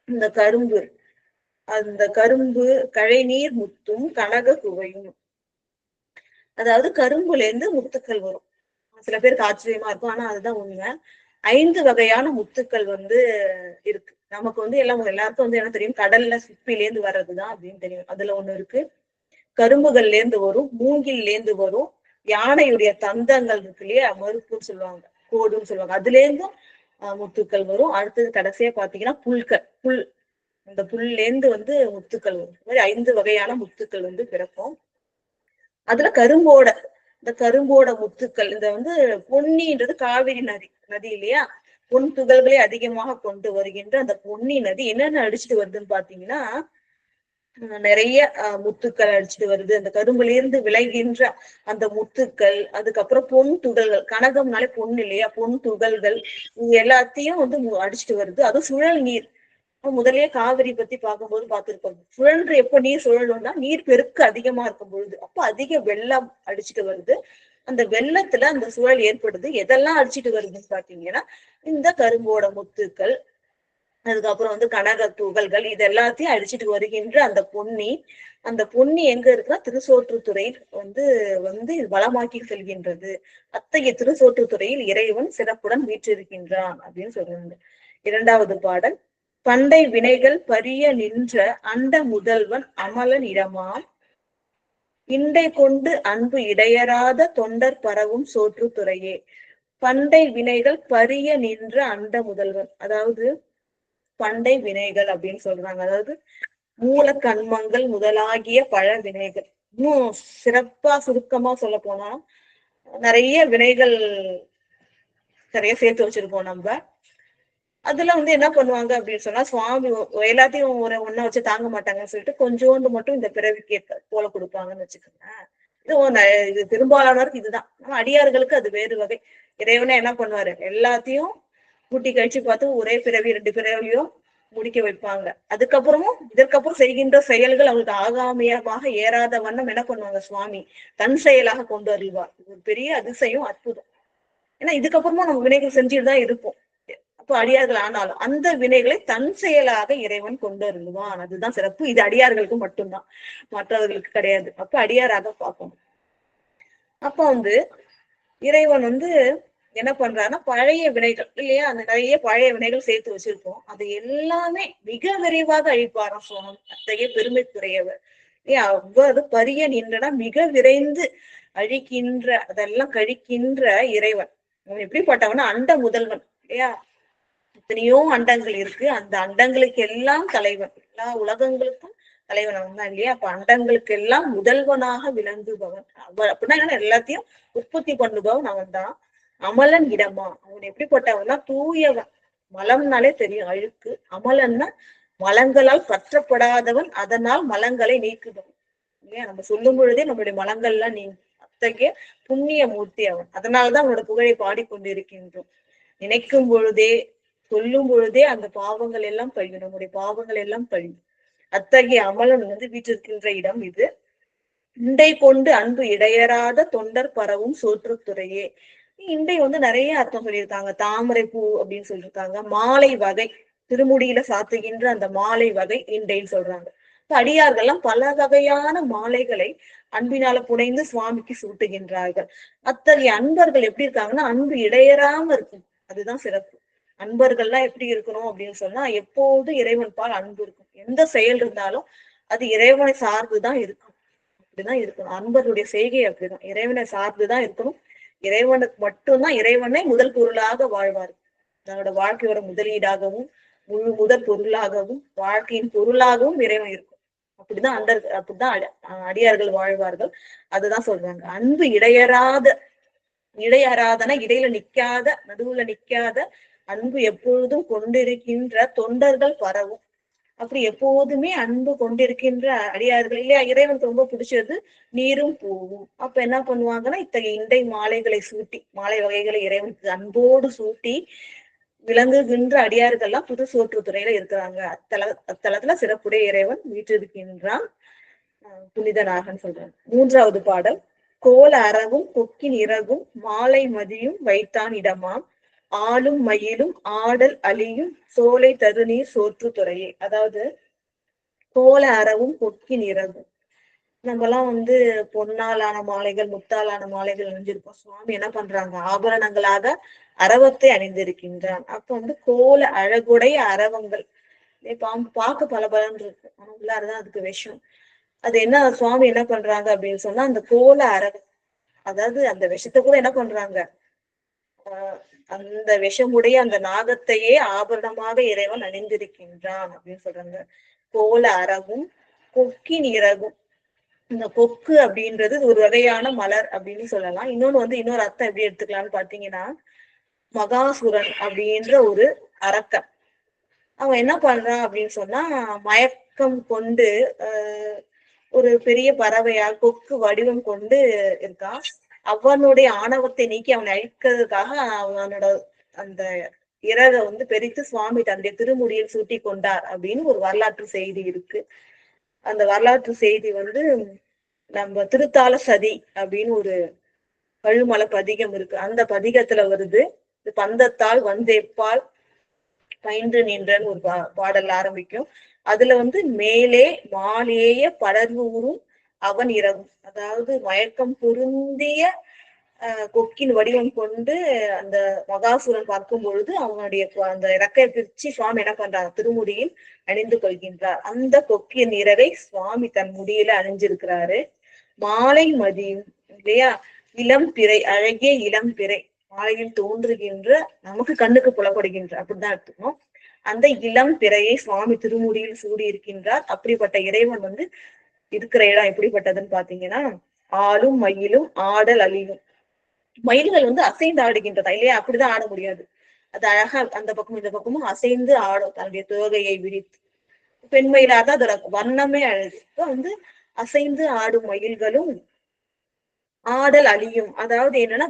இந்த கரும்பு, அந்த கரும்பு கழைநீர் முத்தும் கனக குவையும், அதாவது கரும்புல இருந்து முத்துக்கள் வரும். சில பேருக்கு ஆச்சரியமா இருக்கும், ஆனா அதுதான் உண்மை. 5 வகையான முத்துக்கள் இருக்கு. நமக்கு எல்லாருக்கும் என்ன தெரியும், கடல்ல சிப்பிலேருந்து வர்றதுதான் அப்படின்னு தெரியும். அதுல ஒண்ணு இருக்கு, கரும்புகள்ல இருந்து வரும், மூங்கில்ல இருந்து வரும், யானையுடைய தந்தங்கள் இருக்கு இல்லையா, மறுப்புன்னு சொல்லுவாங்க, கோடுன்னு சொல்லுவாங்க, அதுல இருந்தும் முத்துக்கள் வரும். அடுத்தது கடைசியா பாத்தீங்கன்னா புல், அந்த புல்ல இருந்து முத்துக்கள் வரும். இந்த மாதிரி 5 வகையான முத்துக்கள் பிறக்கும். அதுல இந்த கரும்போட முத்துக்கள், இந்த பொன்னின்றது காவிரி நதி இல்லையா, பொன் துகள்களை அதிகமாக கொண்டு வருகின்ற அந்த பொன்னி நதி என்னென்ன அடிச்சுட்டு வருதுன்னு பாத்தீங்கன்னா, நிறைய முத்துக்கள் அடிச்சுட்டு வருது. அந்த கரும்புல இருந்து விளைகின்ற அந்த முத்துக்கள், அதுக்கப்புறம் பொன் துகள்கள், கனகம்னாலே பொண்ணு இல்லையா, பொன் துகள்கள், இது எல்லாத்தையும் அடிச்சுட்டு வருது. அதுவும் சுழல் நீர். முதலே காவிரி பத்தி பார்க்கும்போது பார்த்திருப்போம், சுழன்று எப்ப நீர் சுழலும்னா நீர் பெருக்கு அதிகமா இருக்கும் பொழுது, அப்ப அதிக வெள்ளம் அடிச்சுட்டு வருது. அந்த வெள்ளத்துல அந்த சுழல் ஏற்படுது. எதெல்லாம் அடிச்சுட்டு வருதுன்னு பாத்தீங்கன்னா, இந்த கரும்போட முத்துக்கள், அதுக்கப்புறம் கனக துகள்கள், இது எல்லாத்தையும் அடிச்சுட்டு வருகின்ற அந்த பொன்னி எங்க இருக்குன்னா திருச்சோற்றுத்துறையில் வளமாக்கி செல்கின்றது. அத்தகைய திருச்சோற்றுத்துறையில் இறைவன் சிறப்புடன் வீற்றிருக்கின்றான் அப்படின்னு சொல்றாங்க. 2வது பாடல், பண்டை வினைகள் பரிய நின்ற அண்ட முதல்வன் அமலன் இடமாம் இண்டை கொண்டு அன்பு இடையராத தொண்டர் பரவும் சோற்றுத்துறையே. பண்டை வினைகள் பரிய நின்ற அண்ட முதல்வன், அதாவது பண்டை வினைகள் அப்படின்னு சொல்றாங்க, அதாவது மூல கண்மங்கள் முதலாகிய பழ வினைகள். இன்னும் சிறப்பா சுருக்கமா சொல்ல போனா நிறைய வினைகள் நிறைய சேர்த்து வச்சிருக்கோம் நம்ம. அதுல என்ன பண்ணுவாங்க அப்படின்னு சொன்னா, சுவாமி எல்லாத்தையும் ஒன்னா வச்சு தாங்க மாட்டாங்கன்னு சொல்லிட்டு கொஞ்சோண்டு மட்டும் இந்த பிறவிக்கு போல கொடுப்பாங்கன்னு வச்சுக்கோங்க. இது பெரும்பாலானவருக்கு இதுதான். அடியார்களுக்கு அது வேறு வகை. இறைவனே என்ன பண்ணுவாரு, எல்லாத்தையும் கூட்டி கழிச்சு பார்த்து ஒரே பிறவி 2 பிறவியும் முடிக்க வைப்பாங்க. இதற்கப்புறம் செய்கின்ற செயல்கள் அவங்களுக்கு ஆகாமியமாக ஏறாத வண்ணம் என்ன பண்ணுவாங்க, சுவாமி தன் செயலாக கொண்டு வருவார். இது ஒரு பெரிய அதிசயம், அற்புதம். ஏன்னா இதுக்கப்புறமா நம்ம வினைகள் செஞ்சுட்டு தான் இருப்போம். அப்போ அடியார்கள் ஆனாலும் அந்த வினைகளை தன் செயலாக இறைவன் கொண்டு வருவான். அதுதான் சிறப்பு. இது அடியார்களுக்கு மட்டும்தான், மற்றவர்களுக்கு கிடையாது. அப்ப அடியாராக பார்க்கணும். அப்ப இறைவன் என்ன பண்றாருன்னா, பழைய வினைகள் இல்லையா, அந்த நிறைய பழைய வினைகள் சேர்த்து வச்சிருக்கோம், அது எல்லாமே மிக விரைவாக அழிப்பாராம் சுவாமி. அத்தகைய பெருமைக்குரியவர். அவ்வாறு பரிய நின்றனா மிக விரைந்து அழிக்கின்ற, அதெல்லாம் கழிக்கின்ற இறைவன். அவன் எப்படிப்பட்டவனா, அண்ட முதல்வன் இல்லையா, எத்தனையோ அண்டங்கள் இருக்கு, அந்த அண்டங்களுக்கு எல்லாம் தலைவன், எல்லா உலகங்களுக்கும் தலைவன் அவன் தான் இல்லையா. அப்ப அண்டங்களுக்கு எல்லாம் முதல்வனாக விளங்குபவன் அப்படின்னா எல்லாத்தையும் உற்பத்தி பண்ணுபவன் அவன் தான். அமலன் இடமா, அவன் எப்படிப்பட்டவன்னா தூயவன். மலம்னாலே தெரியும் அழுக்கு, அமலன்னா மலங்களால் பற்றப்படாதவன், அதனால் மலங்களை நீக்குபவன் இல்லையா. நம்ம சொல்லும் பொழுதே நம்மளுடைய மலங்கள்லாம் நீங்கும். அத்தகைய புண்ணிய மூர்த்தி அவன். அதனாலதான் அவனோட புகழை பாடிக்கொண்டிருக்கின்றோம். நினைக்கும் பொழுதே சொல்லும் பொழுதே அந்த பாவங்கள் எல்லாம் கழியும், நம்முடைய பாவங்கள் எல்லாம் கழியும். அத்தகைய அமலன் வீற்றிருக்கின்ற இடம் இது. இண்டை கொண்டு அன்பு இடையராத தொண்டர் பரவும் சோற்றுத்துறையே. இண்டை நிறைய அர்த்தம் சொல்லியிருக்காங்க. தாமரை பூ அப்படின்னு சொல்லியிருக்காங்க. மாலை வகை, திருமுடியில சாத்துகின்ற அந்த மாலை வகை இண்டைன்னு சொல்றாங்க. அடியார்கள்லாம் பல வகையான மாலைகளை அன்பினால புனைந்து சுவாமிக்கு சூட்டுகின்றார்கள். அத்தகைய அன்பர்கள் எப்படி இருக்காங்கன்னா, அன்பு இடையறாம இருக்கும். அதுதான் சிறப்பு. அன்பர்கள்லாம் எப்படி இருக்கணும் அப்படின்னு சொன்னா, எப்போது இறைவன் பால் அன்பு இருக்கும். எந்த செயல் இருந்தாலும் அது இறைவனை சார்ந்துதான் இருக்கும். அப்படிதான் இருக்கணும். அன்பருடைய செய்கை அப்படிதான், இறைவனை சார்ந்துதான் இருக்கணும். இறைவனுக்கு மட்டும்தான், இறைவனை முதல் பொருளாக வாழ்வார். தன்னோட வாழ்க்கையோட முதலீடாகவும் முதற் பொருளாகவும் வாழ்க்கையின் பொருளாகவும் இறைவன் இருக்கும். அப்படிதான் அடியார்கள் வாழ்வார்கள். அதுதான் சொல்றாங்க, அன்பு இடையறாத இடையறாதன, இடையில நிக்காத, நடுவுல நிக்காத அன்பு எப்பொழுதும் கொண்டிருக்கின்ற தொண்டர்கள் பரவும். அப்படி எப்போதுமே அன்பு கொண்டிருக்கின்ற அடியார்கள் இல்லையா, இறைவனுக்கு ரொம்ப பிடிச்சது நீரும் பூவும். அப்ப என்ன பண்ணுவாங்கன்னா, இத்தகைய இண்டை மாலைகளை சூட்டி, மாலை வகைகளை இறைவனுக்கு அன்போடு சூட்டி விளங்குகின்ற அடியார்கள்லாம் புது சோற்றுத்துறையில இருக்கிறாங்க. அத்தலத்துல சிறப்புடைய இறைவன் வீற்றிருக்கின்றான், புனிதனாகன்னு சொல்றாங்க. 3வது பாடல். கோல அறவும் கொக்கின் இறகும் மாலை மதியும் வைத்தான் இடமாம் ஆளும் மயிலும் ஆடல் அழியும் சோலை தருநீர் சோற்றுத்துறையே. அதாவது கோல அறவும் கொக்கின் இறகும், நம்ம எல்லாம் பொன்னாலான மாலைகள், முத்தாலான மாலைகள் அணிஞ்சிருப்போம். சுவாமி என்ன பண்றாங்க, ஆபரணங்களாக அரவத்தை அணிந்திருக்கின்றான். அப்ப கோல அழகுடைய அரவங்கள் பார்க்க பல பலன் இருக்கு, ஆனா உள்ளாரதான் அதுக்கு விஷம். அது என்ன, சுவாமி என்ன பண்றாங்க அப்படின்னு சொன்னா, அந்த கோல அரவம், அதாவது அந்த விஷத்தை கூட என்ன பண்றாங்க, அந்த விஷமுடைய அந்த நாகத்தையே ஆபரணமாக இறைவன் அணிந்திருக்கின்றான் அப்படின்னு சொல்றாங்க. கோல அரவும் கொக்கின் இறகும், இந்த கொக்கு அப்படின்றது ஒரு வகையான மலர் அப்படின்னு சொல்லலாம். இன்னொரு அர்த்தம் எப்படி எடுத்துக்கலாம்னு பாத்தீங்கன்னா, மகாசுரன் அப்படின்ற ஒரு அரக்கன், அவன் என்ன பண்றான் அப்படின்னு சொன்னா, மயக்கம் கொண்டு ஒரு பெரிய பறவையா கொக்கு வடிவம் கொண்டு இருக்கான். அவனுடைய ஆணவத்தை நீக்கி அவனை அழிக்கிறதுக்காக அவனோட அந்த இறக பெரித்து சுவாமி தன்னுடைய திருமுடியில் சூட்டி கொண்டார் அப்படின்னு ஒரு வரலாற்று செய்தி இருக்கு. அந்த வரலாற்று செய்தி நம்ம திருத்தால சதி அப்படின்னு ஒரு கழுமல பதிகம் இருக்கு, அந்த பதிகத்துல வருது. பந்தத்தால் வந்தேப்பால் பயின்று நின்றன்னு ஒரு பாடல் ஆரம்பிக்கும். அதுல மேலே மாலேய படர்வூரும் அவன் இறகும், அதாவது மயக்கம் பொருந்திய கொக்கின் வடிவம் கொண்டு அந்த மகாசுரன் பார்க்கும் பொழுது அவனுடைய அந்த இறக்கையை பிரிச்சு சுவாமி என்ன பண்றாங்க, திருமுடியில் அணிந்து கொள்கின்றார். அந்த கொக்கின் இறகை சுவாமி தன் முடியில அணிஞ்சிருக்கிறாரு. மாலை மதியும் இல்லையா, இளம் பிறை, அழகிய இளம் பிறை, மாலையில் தோன்றுகின்ற, நமக்கு கண்ணுக்கு புலப்படுகின்ற, அப்படிதான் எடுத்துக்கணும். அந்த இளம் பிறையை சுவாமி திருமுடியில் சூடி இருக்கின்றார். அப்படிப்பட்ட இறைவன் இருக்கிற இடம் எப்படிப்பட்டதுன்னு பாத்தீங்கன்னா, ஆளும் மயிலும் ஆடல் அழியும். மயில்கள் அசைந்து ஆடுகின்றதா இல்லையா, அப்படிதான் ஆட முடியாது, அது அழகா அந்த பக்கமும் இந்த பக்கமும் அசைந்து ஆடும் தன்னுடைய தோகையை விரித்து. பெண்மயிலாதான் அதோட வண்ணமே அழகு. இப்ப அசைந்து ஆடும் மயில்களும் ஆடல் அழியும், அதாவது என்னன்னா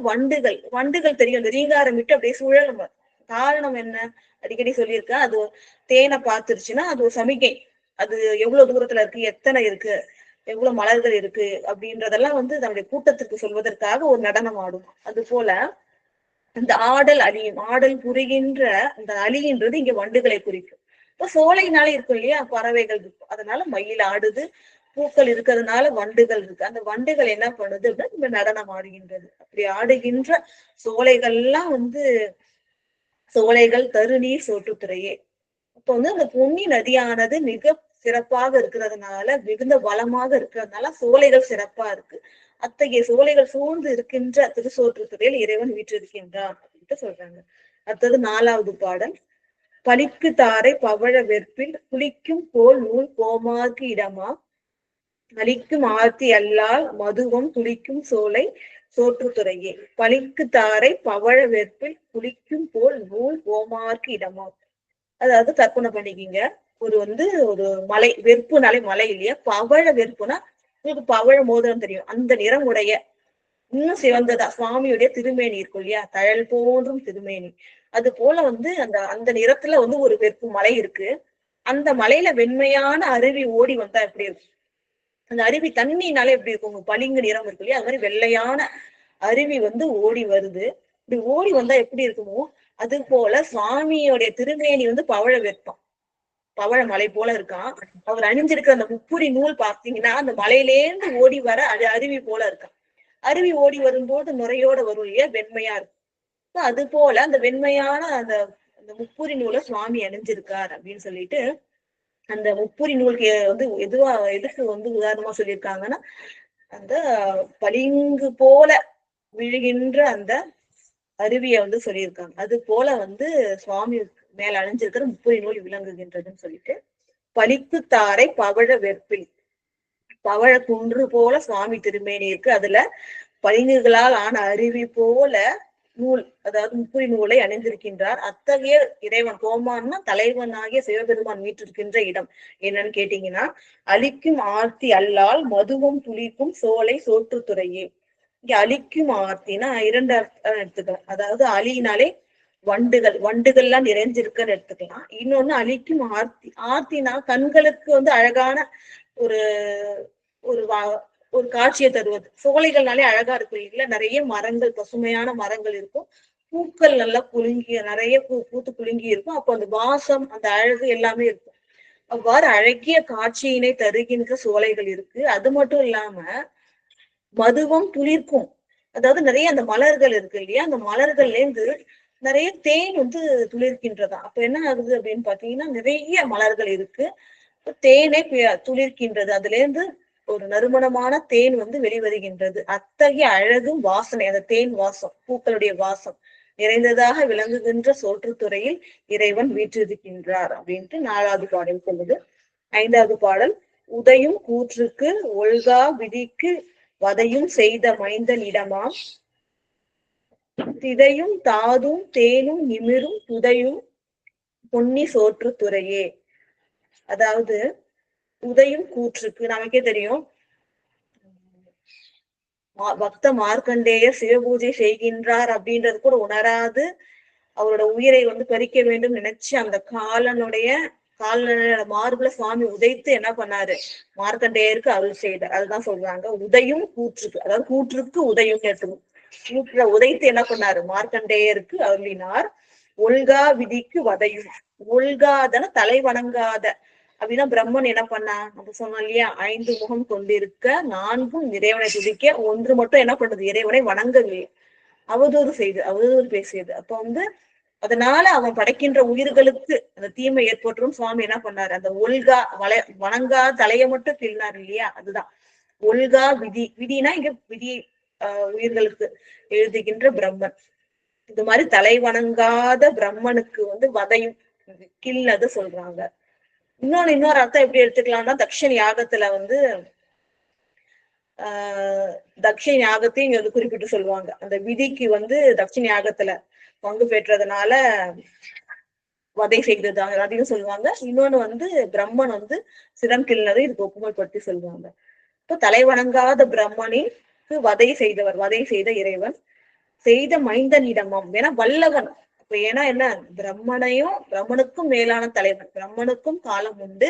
வண்டுகள் தெரியும், இந்த ரீகாரம் விட்டு அப்படியே சுழலும். காரணம் என்ன, அடிக்கடி சொல்லியிருக்கேன், அது தேனை பார்த்துருச்சுன்னா அது ஒரு சமிகை, அது எவ்வளவு தூரத்துல இருக்கு, எத்தனை இருக்கு, எவ்வளவு மலர்கள் இருக்கு அப்படின்றதெல்லாம் தன்னுடைய கூட்டத்திற்கு சொல்வதற்காக ஒரு நடனம் ஆடும். அது போல இந்த ஆடல் அழியும், ஆடல் புரிகின்ற அந்த அழிகின்றது இங்க வண்டுகளை குறிக்கும். இப்ப சோலைனாலே இருக்கும் இல்லையா, பறவைகள் இருக்கும், அதனால மயில் ஆடுது, பூக்கள் இருக்கிறதுனால வண்டுகள் இருக்கு. அந்த வண்டுகள் என்ன பண்ணுது அப்படின்னா இந்த நடனம் ஆடுகின்றது. அப்படி ஆடுகின்ற சோலைகள்லாம் சோலைகள் தருநீர் சோற்றுத்துறையே. அப்ப அந்த பொன்னி நதியானது மிக சிறப்பாக இருக்கிறதுனால, மிகுந்த வளமாக இருக்கிறதுனால சோலைகள் சிறப்பா இருக்கு. அத்தகைய சோலைகள் சூழ்ந்து இருக்கின்ற திருசோற்றுத்துறையில் இறைவன் வீற்றிருக்கின்றான் அப்படின்ட்டு சொல்றாங்க. அடுத்தது 4வது பாடல். பலிக்கு தாரை பவழ வெற்பில் குளிக்கும் போல் நூல் கோமாக்கு இடமா அளிக்கும் ஆர்த்தி அல்லால் மதுவம் துளிக்கும் சோலை சோற்றுத்துறையே. பலிக்கு தாரை பவழ வெற்பில் குளிக்கும் போல் நூல் கோமாக்கு இடமா, அதாவது கற்பனை பண்ணிக்கிங்க, ஒரு மலை, வெறுப்புனாலே மலை இல்லையா, பவழ வெறுப்புனா உங்களுக்கு பவழ மோதிரம் தெரியும், அந்த நிறம் உடைய இன்னும் சிவந்ததா சுவாமியுடைய திருமேனி இருக்கும் இல்லையா, தழல் போன்றும் திருமேனி, அது போல அந்த நிறத்துல ஒரு வெறுப்பு மலை இருக்கு. அந்த மலையில வெண்மையான அருவி ஓடி வந்தா எப்படி இருக்கும், அந்த அருவி தண்ணினாலே எப்படி இருக்கும், பளிங்கு நிறம் இருக்கு இல்லையா, அது மாதிரி வெள்ளையான அருவி ஓடி வருது. இப்படி ஓடி வந்தா எப்படி இருக்குமோ அது போல சுவாமியோடைய திருமேனி பவழ வெப்பம், பவழ மலை போல இருக்கான். அவர் அணிஞ்சிருக்கிற அந்த முப்புரி நூல் பார்த்தீங்கன்னா அந்த மலையிலேருந்து ஓடி வர அது அருவி போல இருக்கான். அருவி ஓடி வரும்போது நுரையோட வரும் இல்லையா, வெண்மையா இருக்கும். அது போல அந்த வெண்மையான அந்த முப்புரி நூலை சுவாமி அணிஞ்சிருக்கார் அப்படின்னு சொல்லிட்டு, அந்த முப்புரி நூலுக்கு எதுக்கு உதாரணமா சொல்லியிருக்காங்கன்னா, அந்த பளிங்கு போல விழுகின்ற அந்த அருவியை சொல்லியிருக்காங்க. அது போல சுவாமி மேல அணிஞ்சிருக்கிற முப்புரி நூல் விளங்குகின்றதுன்னு சொல்லிட்டு, பலிக்கு தாரை பவழ வெற்பில், பவழ குன்று போல சுவாமி திருமேனி இருக்கு, அதுல பளிங்குகளால் ஆன அருவி போல நூல், அதாவது முப்புரி நூலை அணிந்திருக்கின்றார். அத்தகைய இறைவன் கோமான்னா தலைவனாகிய சிவபெருமான் வீற்றிருக்கின்ற இடம் என்னன்னு கேட்டீங்கன்னா, அழிக்கும் ஆர்த்தி அல்லால் மதுவும் துளிக்கும் சோலை சோற்றுத்துறையே. இங்க அழிக்கும் ஆர்த்தினா இரண்டு அர்த்தம் எடுத்துக்கலாம். அதாவது அழியினாலே வண்டுகள்லாம் நிறைஞ்சிருக்குன்னு எடுத்துக்கலாம். இன்னொன்னு அழிக்கும் ஆர்த்தி. ஆர்த்தினா கண்களுக்கு அழகான ஒரு ஒரு ஒரு காட்சியை தருவது. சோலைகள்னாலே அழகா இருக்கும் இல்லைங்களா, நிறைய மரங்கள், பசுமையான மரங்கள் இருக்கும், பூக்கள் நல்லா குலுங்கி நிறைய பூத்து குலுங்கி இருக்கும். அப்போ அந்த வாசம், அந்த அழகு எல்லாமே இருக்கும். அவ்வாறு அழகிய காட்சியினை தருகின்ற சோலைகள் இருக்கு. அது மட்டும் இல்லாம மதுவும் துளிர்க்கும், அதாவது நிறைய அந்த மலர்கள் இருக்கு இல்லையா, அந்த மலர்கள்ல இருந்து நிறைய தேன் துளிர்க்கின்றதா. அப்ப என்ன ஆகுது அப்படின்னு பாத்தீங்கன்னா, நிறைய மலர்கள் இருக்கு, தேனை துளிர்க்கின்றது, அதுல இருந்து ஒரு நறுமணமான தேன் வெளிவருகின்றது. அத்தகைய அழகும் வாசனை, அந்த தேன் வாசம், பூக்களுடைய வாசம் நிறைந்ததாக விளங்குகின்ற சோற்றுத்துறையில் இறைவன் வீற்றிருக்கின்றார் அப்படின்ட்டு 4வது பாடல் சொல்லுது. 5வது பாடல், உதையும் கூற்றுக்கு ஒல்கா விதிக்கு வதையும் செய்த மைந்தன் இடமாம் திதையும் தாதும் தேனும் நிமிரும் துதையும் பொன்னி சோற்றுத்துறையே. அதாவது உதையும் கூற்றுக்கு, நமக்கே தெரியும், பக்த மார்க்கண்டேயர் சிவபூஜை செய்கின்றார் அப்படின்றது கூட உணராது அவரோட உயிரை பறிக்க வேண்டும் நினைச்சு அந்த காலனுடைய மார்புல சுவாமி உதைத்து என்ன பண்ணாரு, மார்க்கண்டேயருக்கு அருள் செய்தார். அதுதான் சொல்றாங்க உதையும் கூற்றுக்கு. அதாவது கூற்றுக்கு உதையும் கேட்கணும். கூற்ற உதைத்து என்ன பண்ணாரு, மார்க்கண்டேயருக்கு அருளினார். ஒல்கா விதிக்கு வதையும், ஒல்காதன தலை வணங்காத அப்படின்னா பிரம்மன் என்ன பண்ணா, நம்ம சொன்னோம் இல்லையா, 5 முகம் கொண்டிருக்க 4ம் இறைவனை துதிக்க, 1 மட்டும் என்ன பண்ணுது, இறைவனை வணங்கவில்லை, அவதூறு பேசியது. அப்ப அதனால அவன் படைக்கின்ற உயிர்களுக்கு அந்த தீமை ஏற்பட்டுரும். சுவாமி என்ன பண்ணாரு, அந்த ஒல்கா வணங்கா தலையை மட்டும் கிள்னார் இல்லையா, அதுதான் ஒல்கா விதி. விதினா இங்க விதியை உயிர்களுக்கு எழுதுகின்ற பிரம்மன். இது மாதிரி தலை வணங்காத பிரம்மனுக்கு வதையும் கில்னது சொல்றாங்க. இன்னொரு அர்த்தம் எப்படி எடுத்துக்கலாம்னா, தக்ஷன் யாகத்துல தக்ஷன் யாகத்தையும் இங்க குறிப்பிட்டு சொல்லுவாங்க. அந்த விதிக்கு தக்ஷன் யாகத்துல பங்கு பெற்றதுனால வதை செய்தது அதையும் சொல்லுவாங்க. இன்னொன்னு பிரம்மன் சிரம் கிள்ளதை இதுக்கு ஒப்புமைப்படுத்தி சொல்லுவாங்க. இப்போ தலை வணங்காத பிரம்மனிற்கு வதை செய்த இறைவன் செய்த மைந்தனிடமும், ஏன்னா வல்லவன். இப்ப ஏன்னா என்ன, பிரம்மனுக்கும் மேலான தலைவன், பிரம்மனுக்கும் காலம் உண்டு,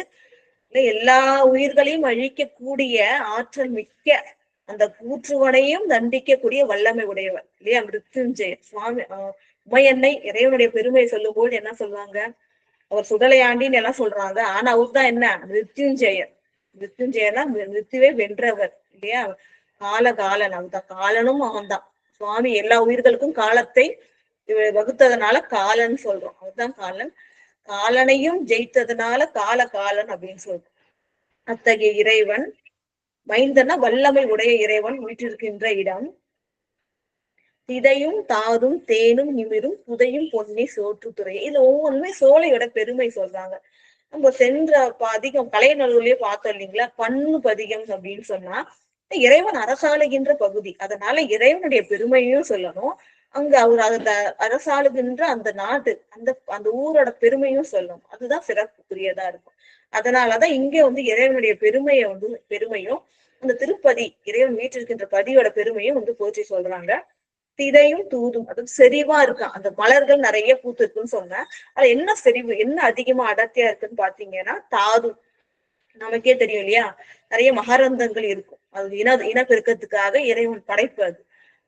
எல்லா உயிர்களையும் அழிக்கக்கூடிய ஆற்றல் மிக்க அந்த கூற்றுவனையும் தண்டிக்கக்கூடிய வல்லமை உடையவர் இல்லையா, மிருத்யுஞ்செயர் சுவாமி. உமையன்னை இறைவனுடைய பெருமையை சொல்லும் போது என்ன சொல்லுவாங்க, அவர் சுடலையாண்டின்னு எல்லாம் சொல்றாங்க. ஆனா அவர் தான் என்ன, மிருத்யுஞ்செயர். மிருத்யுஞ்செயர்னா மிருத்யுவை வென்றவர் இல்லையா, காலன். அவன்தான் காலனும், அவன்தான் சுவாமி. எல்லா உயிர்களுக்கும் காலத்தை வகுத்ததுனால காலன் சொல்றோம், அவர்தான் காலன். காலனையும் ஜெயித்ததுனால காலன் அப்படின்னு சொல்றோம். அத்தகைய இறைவன் மைந்தனா வல்லமை உடைய இறைவன் வீற்றிருக்கின்ற இடம். திதையும் தாதும் தேனும் நிமிரும் புதையும் பொன்னி சோற்றுத்துறை. இதுல ஒவ்வொன்றுமே சோலையோட பெருமை சொல்றாங்க. நம்ம சென்ற பதிகம் கலைநல்லூர்லயே பார்த்தோம் இல்லைங்களா, பண்ணு பதிகம் அப்படின்னு சொன்னா இறைவன் அரசாளுகின்ற பகுதி, அதனால இறைவனுடைய பெருமையும் சொல்லணும். அங்க அவர் அந்த அரசாளுகின்ற அந்த நாடு, அந்த ஊரோட பெருமையும் சொல்லணும். அதுதான் சிறப்புக்குரியதா இருக்கும். அதனாலதான் இங்க இறைவனுடைய பெருமையும் அந்த திருப்பதி, இறைவன் வீற்றிருக்கின்ற பதியோட பெருமையும் போற்றி சொல்றாங்க. திதையும் தூதும், அதாவது செறிவா இருக்கான், அந்த மலர்கள் நிறைய பூத்து இருக்குன்னு சொன்னேன். அது என்ன செறிவு, என்ன அதிகமா அடர்த்தியா இருக்குன்னு பாத்தீங்கன்னா தாது. நமக்கே தெரியும் இல்லையா, நிறைய மகரந்தங்கள் இருக்கும், அது இனப்பெருக்கத்துக்காக இறைவன் படைப்பு அது.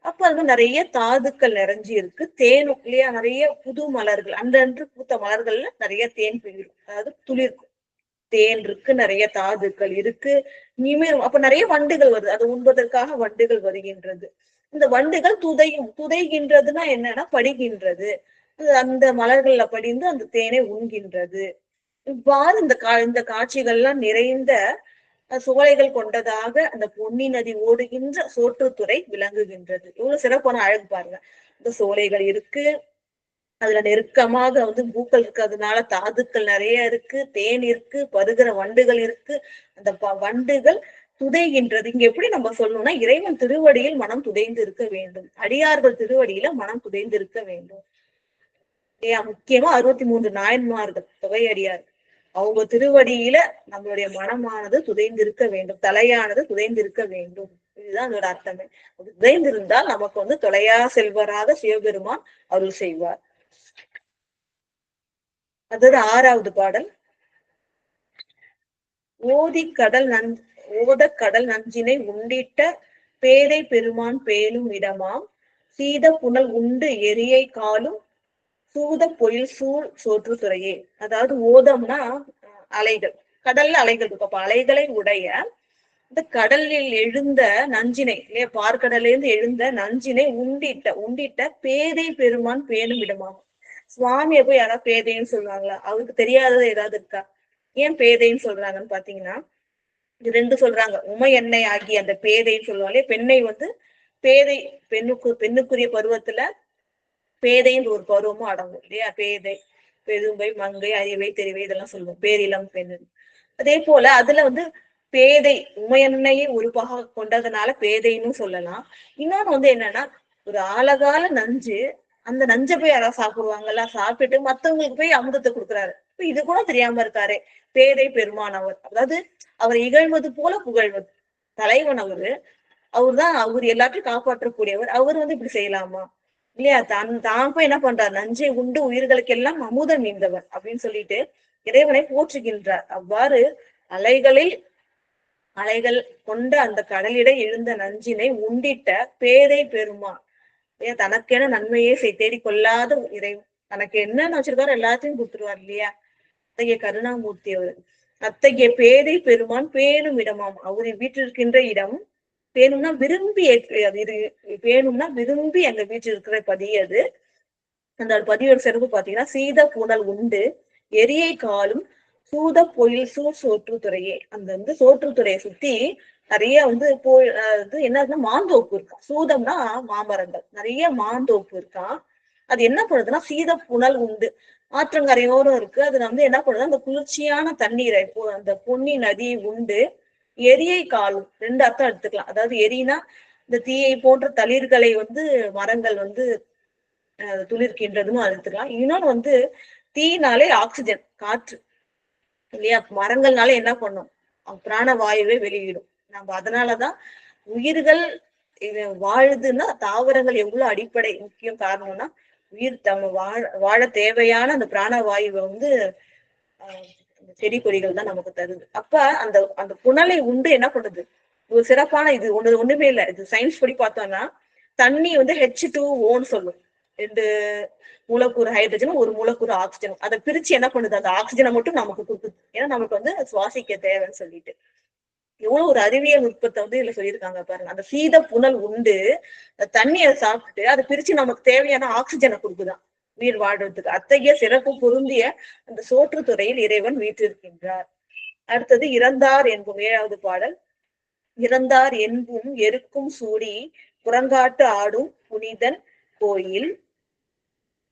அப்ப நிறைய தாதுக்கள் நிறைஞ்சி இருக்கு. தேனும் இல்லையா, நிறைய புது மலர்கள், அன்றன்று பூத்த மலர்கள்ல நிறைய தேன் பெய்யும், அதாவது துளிர்க்கும். தேன் இருக்கு, நிறைய தாதுக்கள் இருக்கு, நிமிரும். அப்ப நிறைய வண்டுகள் வருது, அது உண்பதற்காக வண்டுகள் வருகின்றது. இந்த வண்டுகள் துதைகின்றதுன்னா என்னன்னா படிகின்றது, அந்த மலர்கள்ல படிந்து அந்த தேனை உண்கின்றது. இவ்வாறு இந்த காட்சிகள்லாம் நிறைந்த சோலைகள் கொண்டதாக அந்த பொன்னி நதி ஓடுகின்ற சோற்றுத்துறை விளங்குகின்றது. இவ்வளவு சிறப்பான அழகு பாருங்க. இந்த சோலைகள் இருக்கு, அதுல நெருக்கமாக பூக்கள் இருக்கிறதுனால தாதுக்கள் நிறைய இருக்கு, தேன் இருக்கு, பருகிற வண்டுகள் இருக்கு. அந்த வண்டுகள் துதைகின்றது. இங்க எப்படி நம்ம சொல்லணும்னா, இறைவன் திருவடியில் மனம் துதைந்து இருக்க வேண்டும், அடியார்கள் திருவடியில மனம் துதைந்து இருக்க வேண்டும். முக்கியமா 63 நாயன்மார்கள் தொகையடியார், அவங்க திருவடியில நம்மளுடைய மனமானது துதைந்திருக்க வேண்டும், தலையானது துதைந்திருக்க வேண்டும். இதுதான் அதோட அர்த்தமே. துதைந்திருந்தால் நமக்கு தொலையா செல்வராக சிவபெருமான் அருள் செய்வார். அதாவது 6வது பாடல். ஓத கடல் நஞ்சினை உண்டிட்ட பேதை பெருமான் பேலும் இடமாம், சீத புனல் உண்டு எரியை காலும் சூத பொயில் சூழ் சோற்று துறையே. அதாவது ஓதம்னா அலைகள், கடல்ல அலைகள் இருக்கும். அப்ப அலைகளை உடைய இந்த கடலில் எழுந்த நஞ்சினை, இல்லையா, பார்க்கடலிருந்து எழுந்த நஞ்சினை உண்டிட்ட பேதை பெருமான் பேணும் இடமாம். சுவாமியை போய் யாராவது பேதைன்னு சொல்றாங்களா? அவருக்கு தெரியாதது ஏதாவது இருக்கா? ஏன் பேதைன்னு சொல்றாங்கன்னு பாத்தீங்கன்னா, இது 2 சொல்றாங்க. உமை எண்ணெய் ஆகிய அந்த பேதைன்னு சொல்லுவாங்களே, பெண்ணை பேதை, பெண்ணுக்குரிய பருவத்துல பேதைன்ற ஒரு பருவமும் அடங்கும், இல்லையா? பேதை, பெரும்பை, மங்கை, அறிவை, தெரிவை இதெல்லாம் சொல்லுவோம், பேரிளம் பெண். அதே போல அதுல பேதை உமையன்னையை ஒரு பகா கொண்டதுனால பேதைன்னு சொல்லலாம். இன்னொன்னு என்னன்னா, ஒரு ஆழகால நஞ்சு, அந்த நஞ்சை போய் யாராவது சாப்பிடுவாங்கல்ல, சாப்பிட்டு மத்தவங்களுக்கு போய் அமுதத்தை கொடுக்குறாரு. இது கூட தெரியாம இருக்காரு பேதை பெருமான் அவர். அதாவது அவர் இகழ்வது போல புகழ்வது. தலைவன் அவர் எல்லாத்தையும் காப்பாற்றக்கூடியவர். அவர் இப்படி செய்யலாமா? இல்லையா? தான் போய் என்ன பண்றார்? நஞ்சை உண்டு உயிர்களுக்கு எல்லாம் அமுதம் நீந்தவர் அப்படின்னு சொல்லிட்டு இறைவனை போற்றுகின்றார். அவ்வாறு அலைகள் கொண்ட அந்த கடலிடை எழுந்த நஞ்சினை உண்டிட்ட பேதை பெருமான், தனக்கென நன்மையே தேடிக் கொள்ளாத இறைவன், தனக்கு என்னன்னு வச்சிருக்காரு எல்லாத்தையும் கொடுத்துருவார், இல்லையா? அத்தகைய கருணாமூர்த்தி அவர். அத்தகைய பேதை பெருமான் பேணும் இடமாம், அவரின் வீட்டிருக்கின்ற இடம். பேணும்னா விரும்பி வேணும்னா விரும்பி எங்க வீட்டில் இருக்கிற பதி அது. அந்த பதியோட சிறப்பு பாத்தீங்கன்னா, சீத புனல் உண்டு எரியை காலும் சூத பொயில் சூழ் சோற்றுத்துறையே. அந்த சோற்றுத்துறையை சுத்தி நிறைய என்ன மாந்தோப்பு இருக்கான். சூதம்னா மாமரங்கள், நிறைய மாந்தோப்பு இருக்கான். அது என்ன பண்ணுதுன்னா, சீத புனல் உண்டு, ஆற்றங்கரையோரும் இருக்கு. அது என்ன பண்ணுது, அந்த குளிர்ச்சியான தண்ணீரை அந்த பொன்னி நதி உண்டு எரியை காலும். 2 அர்த்தம் எடுத்துக்கலாம். அதாவது எரினா இந்த தீயை போன்ற தளிர்களை மரங்கள் துளிர்க்கின்றதுன்னு எடுத்துக்கலாம். இன்னொன்னு தீனாலே ஆக்சிஜன், காற்று, இல்லையா? மரங்கள்னால என்ன பண்ணும், பிராணவாயுவை வெளியிடும். நம்ம அதனாலதான் உயிர்கள் இது வாழுதுன்னா, தாவரங்கள் எவ்வளவு அடிப்படை முக்கியம் காரணம்னா, உயிர் வாழ தேவையான அந்த பிராணவாயுவை செடி கொடிகள் தான் நமக்கு தருது. அப்ப அந்த புனலை உண்டு என்ன பண்ணுது, ஒரு சிறப்பான இது ஒண்ணுமே இல்லை. இது சயின்ஸ் படி பார்த்தோம்னா, தண்ணி H2O சொல்லும். 2 மூலக்கூறு ஹைட்ரஜனும் 1 மூலக்கூறு ஆக்சிஜனும். அதை பிரிச்சு என்ன பண்ணுது, அந்த ஆக்சிஜனை மட்டும் நமக்கு கொடுக்குது. ஏன்னா நமக்கு சுவாசிக்க தேவைன்னு சொல்லிட்டு. எவ்வளவு ஒரு அறிவியல் நுட்பத்தை இதுல சொல்லியிருக்காங்க பாருங்க. அந்த சீத புனல் உண்டு தண்ணியை சாப்பிட்டு அதை பிரிச்சு நமக்கு தேவையான ஆக்சிஜனை கொடுக்குதான் உயிர் வாழ்றதுக்கு. அத்தகைய சிறப்பு பொருந்திய அந்த சோற்றுத்துறையில் இறைவன் வீற்றிருக்கின்றார். அடுத்தது இறந்தார் என்பும் 7வது பாடல். இறந்தார் என்பும் எருக்கும் சூடி புறங்காட்டு ஆடும் புனிதன் கோயில்,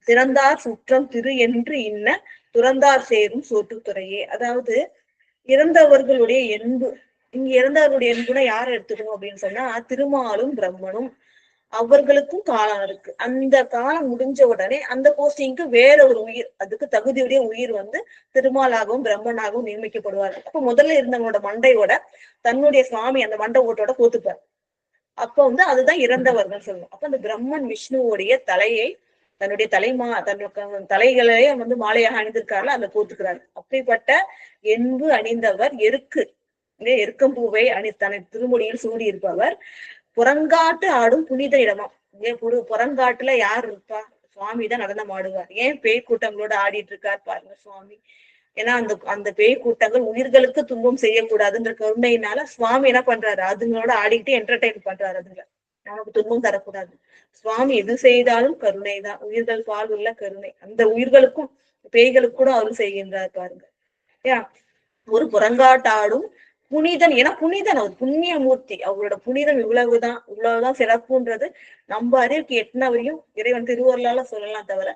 திறந்தார் சுற்றம் திரு என்று இன்ன துறந்தார் சேரும் சோற்றுத்துறையே. அதாவது இறந்தவர்களுடைய என்பு, இங்க இறந்தவர்களுடைய என்புனா யாரை எடுத்துக்கணும் அப்படின்னு சொன்னா, திருமாலும் பிரம்மனும். அவர்களுக்கும் காலம் இருக்கு. அந்த காலம் முடிஞ்ச உடனே அந்த போஸ்டிங்க்கு வேற ஒரு உயிர், அதுக்கு தகுதியுடைய உயிர் திருமாலாகவும் பிரம்மனாகவும் நியமிக்கப்படுவார். அப்ப முதல்ல இருந்தவங்களோட மண்டையோட தன்னுடைய சுவாமி அந்த மண்டை ஓட்டோட கோத்துப்பார். அப்ப அதுதான் இறந்தவர்கள் சொல்லணும். அப்ப அந்த பிரம்மன் விஷ்ணுவோடைய தலையை தன்னுடைய தலைகளையே மாலையாக அணிந்திருக்காருல, அந்த கோத்துக்கிறார். அப்படிப்பட்ட என்பு அணிந்தவர் எருக்கம்பூவை தன்னை திருமுடியில் சூடி இருப்பவர், புறங்காட்டு ஆடும் புனித இடமா. புறங்காட்டுல யார் இருப்பா? சுவாமி தான் நடனம் ஆடுவார். ஏன் பேய் கூட்டங்களோட ஆடிட்டு இருக்கார் பாருங்க சுவாமி. ஏன்னா அந்த பேய் கூட்டங்கள் உயிர்களுக்கு துன்பம் செய்யக்கூடாதுன்ற கருணையினால சுவாமி என்ன பண்றாரு, அதுங்களோட ஆடிட்டு என்டர்டைன் பண்றாரு. அதுங்க நமக்கு துன்பம் தரக்கூடாது. சுவாமி எது செய்தாலும் கருணை தான், உயிர்கள் பால் உள்ள கருணை. அந்த உயிர்களுக்கும் பேய்களுக்கு கூட அருள் செய்கின்றார் பாருங்க. ஏன் ஒரு புறங்காட்டாடும் புனிதன், ஏன்னா புனிதன் அவர் புண்ணிய மூர்த்தி. அவரோட புனிதம் இவ்வளவுதான் சிறப்புன்றது நம்ம அறிவுக்கு எட்டினவரையும் இறைவன் திருவருளால சொல்லலாம் தவிர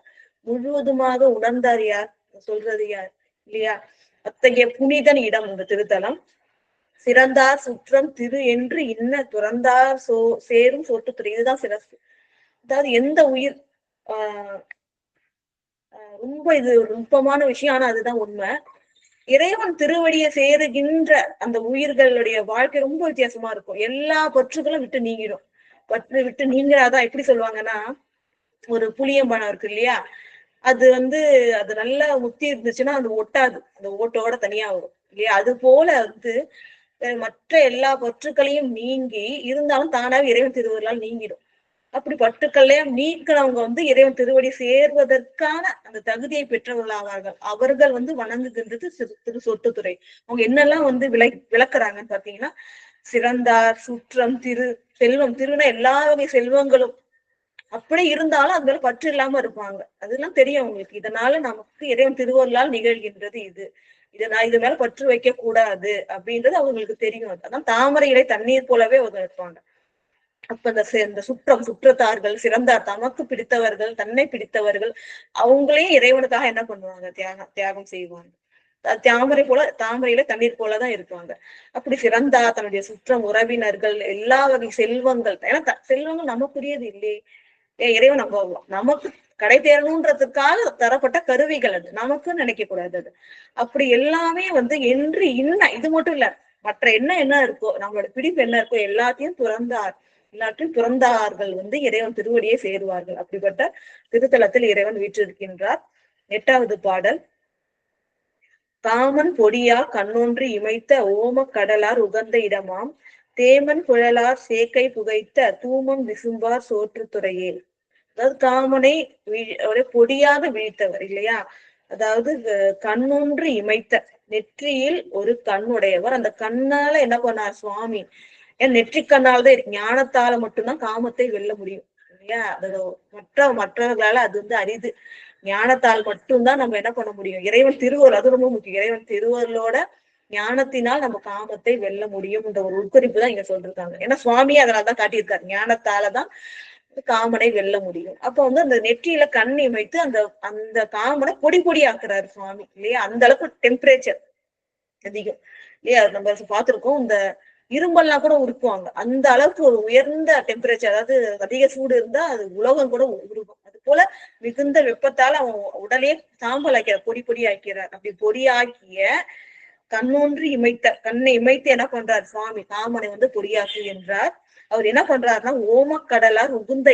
முழுவதுமாக உணர்ந்தார் யார், சொல்றது யார், இல்லையா? அத்தகைய புனிதன் இடம் இந்த திருத்தலம். சிறந்தார் சுற்றம் திரு என்று இன்ன துறந்தார் சேரும் சோற்றுத்துறை. இதுதான் சிறப்பு. அதாவது எந்த உயிர் ரொம்ப இது நுட்பமான விஷயம், ஆனா அதுதான் உண்மை. இறைவன் திருவடியை சேருகின்ற அந்த உயிர்களுடைய வாழ்க்கை ரொம்ப வித்தியாசமா இருக்கும். எல்லா பற்றுகளும் விட்டு நீங்கிடும். பற்று விட்டு நீங்கிறாதான் எப்படி சொல்லுவாங்கன்னா, ஒரு புளியம்பழம் இருக்கு இல்லையா, அது அது நல்லா முத்தி இருந்துச்சுன்னா அது ஒட்டாது, அந்த ஓட்டோட தனியா வரும் இல்லையா. அது போல மற்ற எல்லா பற்றுக்களையும் நீங்கி இருந்தாலும் தானாக இறைவன் திருவருளால் நீங்கிடும். அப்படி பற்றுக்களையும் நீக்கிறவங்க இறைவன் திருவடி சேர்வதற்கான அந்த தகுதியை பெற்றவர்களாவார்கள். அவர்கள் வணங்குகின்றது திரு சொட்டுத்துறை. அவங்க என்னெல்லாம் விளக்குறாங்கன்னு பாத்தீங்கன்னா, சிறந்தார் சுற்றம் திரு செல்வம். திருனா எல்லா வகை செல்வங்களும் அப்படி இருந்தாலும் அது மேல பற்று இல்லாம இருப்பாங்க. அதெல்லாம் தெரியும் அவங்களுக்கு. இதனால நமக்கு இறைவன் திருவருளால் நிகழ்கின்றது நான் இது மேல பற்று வைக்க கூடாது அப்படின்றது அவங்களுக்கு தெரியும். அதான் தாமரை இலை தண்ணீர் போலவே அவங்க இருப்பாங்க. அப்ப இந்த சுற்றத்தார்கள் சிறந்தார், தமக்கு பிடித்தவர்கள், தன்னை பிடித்தவர்கள், அவங்களே இறைவனுக்காக என்ன பண்ணுவாங்க, தியாகம் செய்வாங்க. தாமரையில தண்ணீர் போலதான் இருப்பாங்க. அப்படி சிறந்தார் தன்னுடைய சுற்றம் உறவினர்கள் எல்லா வகை செல்வங்கள். ஏன்னா செல்வங்கள் நமக்குரியது இல்லையே, இறைவன் நமக்கு கடை தேரணுன்றதுக்காக தரப்பட்ட கருவிகள், அது நமக்கு நினைக்க கூடாது. அது அப்படி எல்லாமே என்று இது மட்டும் இல்ல, மற்ற என்ன இருக்கோ, நம்மளோட பிடிப்பு என்ன இருக்கோ எல்லாத்தையும் துறந்தார்கள் இறைவன் திருவடியை சேருவார்கள். அப்படிப்பட்ட திருத்தலத்தில் இறைவன் வீற்றிருக்கின்றார். 8வது பாடல். காமன் பொடியா கண்ணொன்று இமைத்த ஓம கடலார் உகந்த இடமாம் தேமன் குழலார் சேக்கை புகைத்த தூமம் விசும்பார் சோற்றுத்துறையே. அதாவது காமனை பொடியாக வீழ்த்தவர் இல்லையா. அதாவது கண்ணொன்று இமைத்த, நெற்றியில் ஒரு கண்ணுடையவர். அந்த கண்ணால என்ன பண்ணார் சுவாமி, ஏன் நெற்றி கண்ணால் தான் ஞானத்தால மட்டும்தான் காமத்தை வெல்ல முடியும் இல்லையா. மற்றவர்களால அது அரிது. ஞானத்தால் மட்டும்தான் நம்ம என்ன பண்ண முடியும், இறைவன் திருவருள், அது ரொம்ப முக்கியம். இறைவன் திருவருளோட ஞானத்தினால் நம்ம காமத்தை வெல்ல முடியும் என்ற ஒரு உட்குறிப்பு தான் இங்க சொல்லிருக்காங்க. ஏன்னா சுவாமியே அதனால்தான் காட்டியிருக்காரு, ஞானத்தாலதான் காமனை வெல்ல முடியும். அப்ப அந்த நெற்றியில கண் இமைத்து அந்த காமனை பொடி பொடியாக்குறாரு சுவாமி இல்லையா. அந்த அளவுக்கு டெம்பரேச்சர் அதிகம் இல்லையா. நம்ம பார்த்திருக்கோம், இந்த இரும்பெல்லாம் கூட உருக்குவாங்க. அந்த அளவுக்கு ஒரு உயர்ந்த டெம்பரேச்சர், அதாவது அதிக சூடு இருந்தா அது உலோகம் கூட உருகும். அது போல மிகுந்த வெப்பத்தால அவன் உடலே சாம்பல் ஆக்கிறார், பொடி பொடி ஆக்கிறார். அப்படி பொடியாக்கிய கண்ணொன்று இமைத்த, கண்ணை இமைத்து என்ன பண்றார் சுவாமி, காமனை பொடியாக்கு என்றார். அவர் என்ன பண்றாருன்னா, ஓமக்கடலார் உகந்த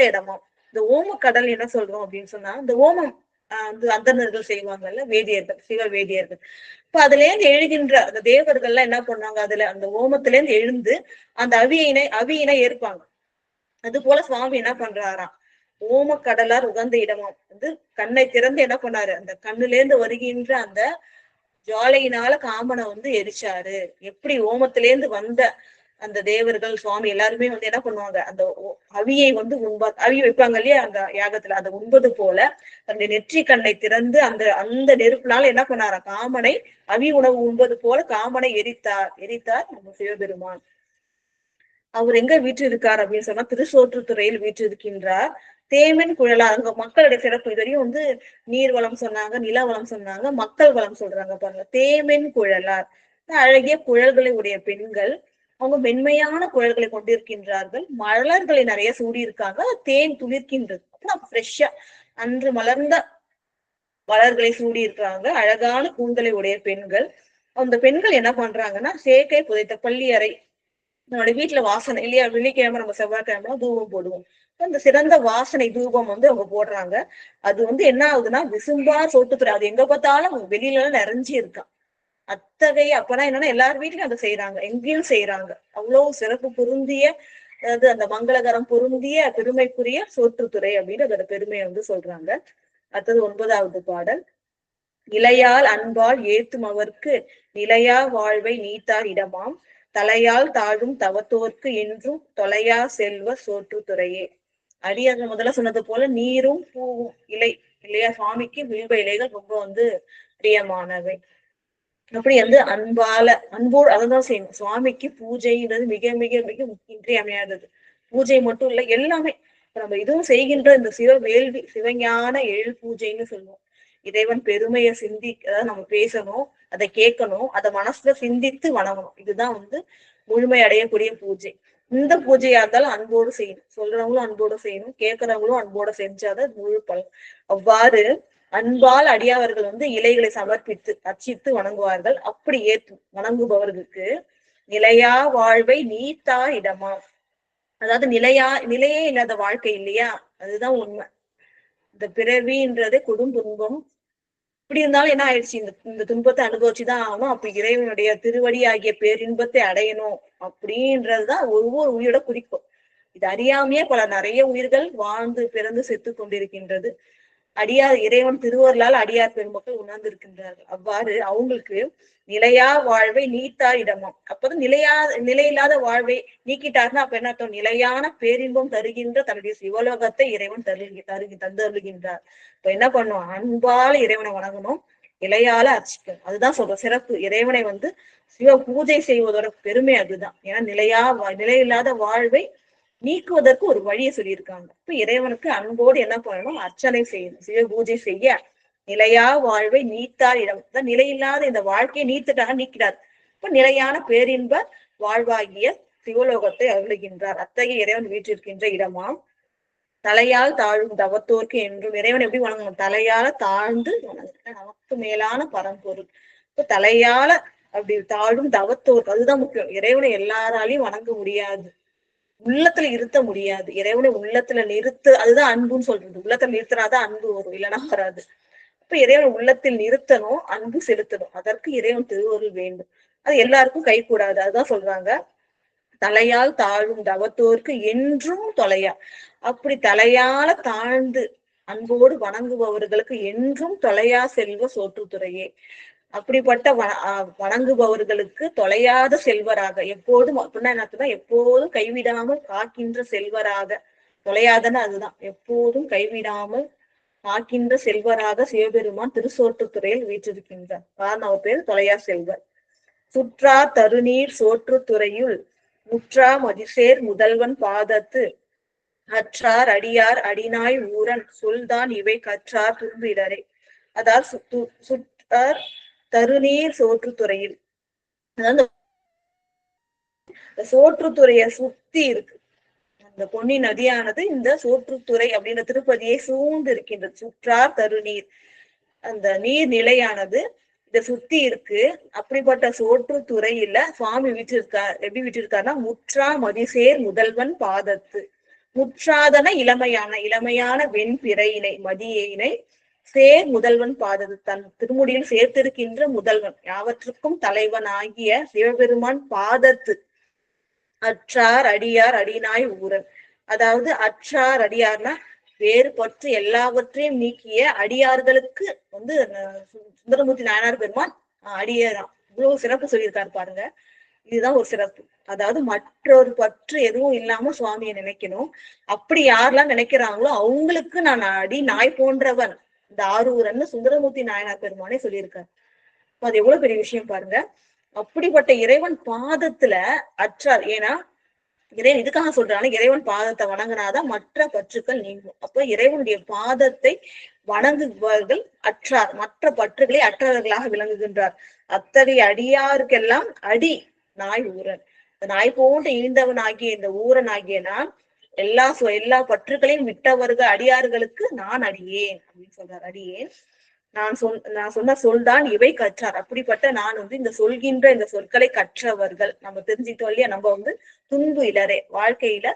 இடமாம். இந்த ஓமக்கடல் என்ன சொல்றோம் அப்படின்னு சொன்னா, இந்த ஓமம் அந்தணர்கள் செய்வாங்கல்ல, வேதியர்கள், சிவ வேதியர்கள். இப்ப அதுல இருந்து எழுகின்ற அந்த தேவர்கள்லாம் என்ன பண்ணாங்க, அதுல அந்த ஓமத்துல இருந்து எழுந்து அந்த அவியினை ஏற்பாங்க. அது போல சுவாமி என்ன பண்றாராம், ஓமக்கடலார் உகந்த இடமாம். கண்ணை திறந்து என்ன பண்ணாரு, அந்த கண்ணுல இருந்து வருகின்ற அந்த ஜுவாலையினால காமனை எரிச்சாரு. எப்படி ஓமத்திலேருந்து வந்த அந்த தேவர்கள் சுவாமி எல்லாருமே என்ன பண்ணுவாங்க, அந்த அவியை அவி வைப்பாங்க இல்லையா அந்த யாகத்துல, அதை உண்பது போல அந்த நெற்றி கண்ணை திறந்து அந்த நெருப்புனால என்ன பண்ணாரா, காமனை அவி உணவு உண்பது போல காமனை எரித்தார் நம்ம சிவபெருமான். அவர் எங்க வீற்றிருக்கார் அப்படின்னு சொன்னா, திருச்சோற்றுத்துறையில் வீற்றிருக்கின்றார். தேமன் குழலார். அங்க மக்களுடைய சிறப்பு. இதுவரையும் நீர் வளம் சொன்னாங்க, நில வளம் சொன்னாங்க, மக்கள் வளம் சொல்றாங்க பாருங்க. தேமென் குழலார், அழகிய குழல்களை உடைய பெண்கள். அவங்க மென்மையான குழல்களை கொண்டிருக்கின்றார்கள். மலர்களை நிறைய சூடி இருக்காங்க, தேன் துளிர்க்கின்றது. ஃப்ரெஷ்ஷா அன்று மலர்ந்த மலர்களை சூடி இருக்காங்க. அழகான கூந்தலை உடைய பெண்கள். அந்த பெண்கள் என்ன பண்றாங்கன்னா, சேக்கை புதைத்த பள்ளி அறை, நம்மளோட வீட்டுல வாசனை இல்லையா, வெள்ளிக்கிழமை நம்ம செவ்வாய்க்கிழமை தூபம் போடுவோம். அந்த சிறந்த வாசனை தூபம் அவங்க போடுறாங்க. அது என்ன ஆகுதுன்னா, விசும்பா சோட்டுத்துறை. அது எங்க பார்த்தாலும் வெளியில எல்லாம் நிறைஞ்சு இருக்கான். அத்தகைய அப்பதான் என்னன்னா எல்லார் வீட்லயும் அதை செய்யறாங்க, எங்கேயும் செய்யறாங்க. அவ்வளவு சிறப்பு பொருந்திய, அதாவது அந்த மங்களகரம் பொருந்திய பெருமைக்குரிய சோற்றுத்துறை அப்படின்னு அதோட பெருமையை சொல்றாங்க. அடுத்தது 9வது பாடல். இளையால் அன்பால் ஏத்தும் அவர்க்கு நிலையா வாழ்வை நீத்தார் இடமாம் தலையால் தாழும் தவத்தோர்க்கு என்றும் தொலையா செல்வ சோற்றுத்துறையே. அடியாங்க முதல்ல சொன்னது போல நீரும் பூவும் இலை இல்லையா, சுவாமிக்கு வில்வ இலைகள் ரொம்ப பிரியமானவை. அப்படி அன்போடு அதான் செய்யணும். சுவாமிக்கு பூஜைன்றது மிக மிக மிக இன்றியமையாதது. பூஜை மட்டும் இல்ல, எல்லாமே நம்ம இதுவும் செய்கின்ற இந்த சிவ வேள்வி, சிவஞான எழு பூஜைன்னு சொல்லுவோம். இறைவன் பெருமையை அதாவது நம்ம பேசணும், அதை கேட்கணும், அதை மனசுல சிந்தித்து வணங்கணும். இதுதான் வந்து முழுமை அடையக்கூடிய பூஜை. இந்த பூஜையா இருந்தாலும் அன்போடு செய்யணும், சொல்றவங்களும் அன்போடு செய்யணும், கேட்கிறவங்களும் அன்போட செஞ்சாதான் முழு பலன். அவ்வாறு அன்பால் அடியாவர்கள் வந்து இலைகளை சமர்ப்பித்து அர்ச்சித்து வணங்குவார்கள். அப்படி ஏற்று வணங்குபவர்களுக்கு நிலையா வாழ்வை நீத்தா இடமா, அதாவது நிலையே இல்லாத வாழ்க்கை இல்லையா, அதுதான் உண்மை. இந்த பிறவின்றதே கொடும் துன்பம். இப்படி இருந்தாலும் என்ன ஆயிடுச்சு, இந்த துன்பத்தை அனுபவிச்சுதான் ஆகணும். அப்ப இறைவனுடைய திருவடி ஆகிய பேரின்பத்தை அடையணும் அப்படின்றதுதான் ஒவ்வொரு உயிரோட குறிக்கும். இது அறியாமையே நிறைய உயிர்கள் வாழ்ந்து பிறந்து செத்து கொண்டிருக்கின்றது. அடியார் இறைவன் திருவருளால் அடியார் பெருமக்கள் உணர்ந்திருக்கின்றார்கள். அவ்வாறு அவங்களுக்கு நிலையா வாழ்வை நீத்தா இடமாம். அப்பதான் நிலையில்லாத வாழ்வை நீக்கிட்டாருன்னா அப்ப என்ன அர்த்தம், நிலையான பேரின்பம் தருகின்ற தன்னுடைய சிவலோகத்தை இறைவன் தந்தருகின்றார். இப்ப என்ன பண்ணும், அன்பால இறைவனை வணங்கணும், இலையால அர்ச்சிக்கணும். அதுதான் சொல்ற சிறப்பு. இறைவனை வந்து சிவ பூஜை செய்வதோட பெருமை அதுதான். ஏன்னா நிலையில்லாத வாழ்வை நீக்குவதற்கு ஒரு வழியை சொல்லியிருக்காங்க. இப்ப இறைவனுக்கு அன்போடு என்ன பண்ணணும், அர்ச்சனை செய்யணும், சிவ பூஜை செய்ய. நிலையா வாழ்வை நீத்தார் இடம், நிலையில்லாத இந்த வாழ்க்கையை நீக்கிட்டார். இப்ப நிலையான பேரின்ப வாழ்வாகிய சிவலோகத்தை அருளுகின்றார். அத்தகைய இறைவன் வீற்றிருக்கின்ற இடமாம். தலையால் தாழும் தவத்தோர்க்கு என்றும் இறைவன் எப்படி வணங்கணும், தலையால தாழ்ந்து வணங்கணும். நமக்கு மேலான பரம்பொருள். இப்ப தலையால அப்படி தாழும் தவத்தோர்க்கு, அதுதான் முக்கியம். இறைவனை எல்லாராலையும் வணங்க முடியாது, உள்ளத்துல இருத்த முடியாது. இறைவனை உள்ளத்துல அதுதான் அன்புன்னு சொல்றது. உள்ளத்துல நிறுத்தினாதான் அன்பு வரும், இல்லைன்னா வராது. இப்ப இறைவன் உள்ளத்தில் நிறுத்தணும், அன்பு செலுத்தணும். அதற்கு இறைவன் திருவருள் வேண்டும். அது எல்லாருக்கும் கை கூடாது. அதுதான் சொல்றாங்க, தலையால் தாழும் தவத்தோர்க்கு என்றும் தொலையா. அப்படி தலையால தாழ்ந்து அன்போடு வணங்குபவர்களுக்கு என்றும் தொலையா செல்வ சோற்றுத்துறையே. அப்படிப்பட்ட வணங்குபவர்களுக்கு தொலையாத செல்வராக எப்போதும், அப்படின்னா என்ன, எப்போதும் கைவிடாமல் காக்கின்ற செல்வராக. தொலையாதன்னு அதுதான், எப்போதும் கைவிடாமல் காக்கின்ற செல்வராக சிவபெருமான் திருசோற்றுத்துறையில் வீற்றிருக்கின்றார். காரணம் அவர் பேர் தொலையா செல்வர். சுற்றா தருநீர் சோற்றுத்துறையுள் முற்றா மதிசேர் முதல்வன் பாதத்து அற்றார் அடியார் அடிநாய் ஊரன் சொல்தான் இவை கற்றார் துன்பு இடரே. அதாவது சுற்றார் தருநீர் சோற்றுத்துறையில், அதாவது சோற்றுத்துறைய சுத்தி இருக்கு. அந்த பொன்னி நதியானது இந்த சோற்றுத்துறை அப்படின்ற திருப்பதியை சூழ்ந்து இருக்கின்றது. சுற்றார் தருநீர், அந்த நீர் நிலையானது இத சுத்தி இருக்கு. அப்படிப்பட்ட சோற்றுத்துறையில சுவாமி வீற்றிருக்கார். எப்படி வீற்றிருக்காருன்னா, முற்றா மதிசேர் முதல்வன் பாதத்து. முற்றாதன இளமையான வெண்பிறையினை மதியினை சேர் முதல்வன் பாதத்து, தன் திருமுடியில் சேர்த்திருக்கின்ற முதல்வன், யாவற்றுக்கும் தலைவன் ஆகிய சிவபெருமான் பாதத்து. அற்றார் அடியார் அடிநாய் ஊரன், அதாவது அற்றார் அடியார்னா வேறுபற்று எல்லாவற்றையும் நீக்கிய அடியார்களுக்கு வந்து சுந்தரமூர்த்தி நாயனார் பெருமான் அடியாராம். இவ்வளவு சிறப்பு சொல்லியிருக்காரு பாருங்க. இதுதான் ஒரு சிறப்பு. அதாவது மற்றொரு பற்று எதுவும் இல்லாம சுவாமியை நினைக்கணும். அப்படி யாரெல்லாம் நினைக்கிறாங்களோ அவங்களுக்கு நான் அடி நாய் போன்றவன் இந்த ஆரூரன்னு சுந்தரமூர்த்தி நாயனார் பெருமானே சொல்லியிருக்காரு. அது எவ்வளவு பெரிய விஷயம் பாருங்க. அப்படிப்பட்ட இறைவன் பாதத்துல அற்றார். ஏன்னா இறைவன் இதுக்காக சொல்றாங்க, இறைவன் பாதத்தை வணங்கினாதான் மற்ற பற்றுக்கள் நீங்கும். அப்ப இறைவனுடைய பாதத்தை வணங்குபவர்கள் அற்றார், மற்ற பற்றுகளை அற்றவர்களாக விளங்குகின்றார். அத்தகைய அடியாருக்கெல்லாம் அடி நாய் ஊரன், நாய் போன்று ஈழ்ந்தவன் ஆகிய இந்த ஊரன் ஆகிய நான் எல்லா பற்றுகளையும் விட்டவர்கள் அடியார்களுக்கு நான் அடியேன் அப்படின்னு சொல்றார். அடியேன் நான் சொன்ன சொல்தான் இவை கற்றார். அப்படிப்பட்ட நான் வந்து இந்த சொல்கின்ற இந்த சொற்களை கற்றவர்கள். நம்ம தெரிஞ்சுக்கிட்டோம் இல்லையா, நம்ம வந்து துன்பு இலரே, வாழ்க்கையில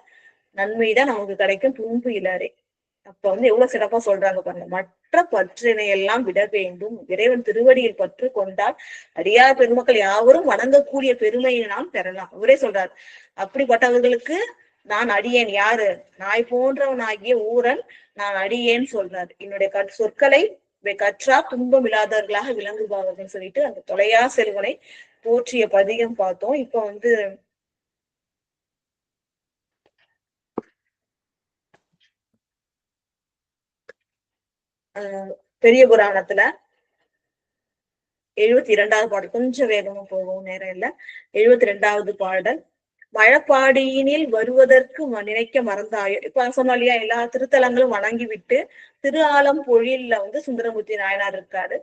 நன்மைதான் நமக்கு கிடைக்கும், துன்பு இலரே. அப்ப வந்து எவ்வளவு சிறப்பா சொல்றாங்க பாருங்க. மற்ற பற்றினை எல்லாம் விட வேண்டும், இறைவன் திருவடியில் பற்று கொண்டால் அடியார் பெருமக்கள் யாவரும் வணங்கக்கூடிய பெருமையை நாம் பெறலாம். அவரே சொல்றார், அப்படிப்பட்டவர்களுக்கு நான் அடியேன். யாரு? நாய் போன்றவன் ஆகிய ஊரன் நான் அடியேன் சொல்றாரு. என்னுடைய சொற்களை கற்றா துன்பம் இல்லாதவர்களாக விளங்குபவர்கள் சொல்லிட்டு அந்த தொலையா செல்வனை போற்றிய பதிகம் பார்த்தோம். இப்ப வந்து பெரிய புராணத்துல 72வது பாடல், கொஞ்சம் வேகமா போகும், நேரம் இல்ல. 72வது பாடல் மழப்பாடியினில் வருவதற்கு நினைக்க மறந்தாயோ. இப்ப சொன்னோம் இல்லையா, எல்லா திருத்தலங்களும் வணங்கி விட்டு திரு ஆலம்பொழில்ல சுந்தரமூர்த்தி நாயனார் இருக்காரு.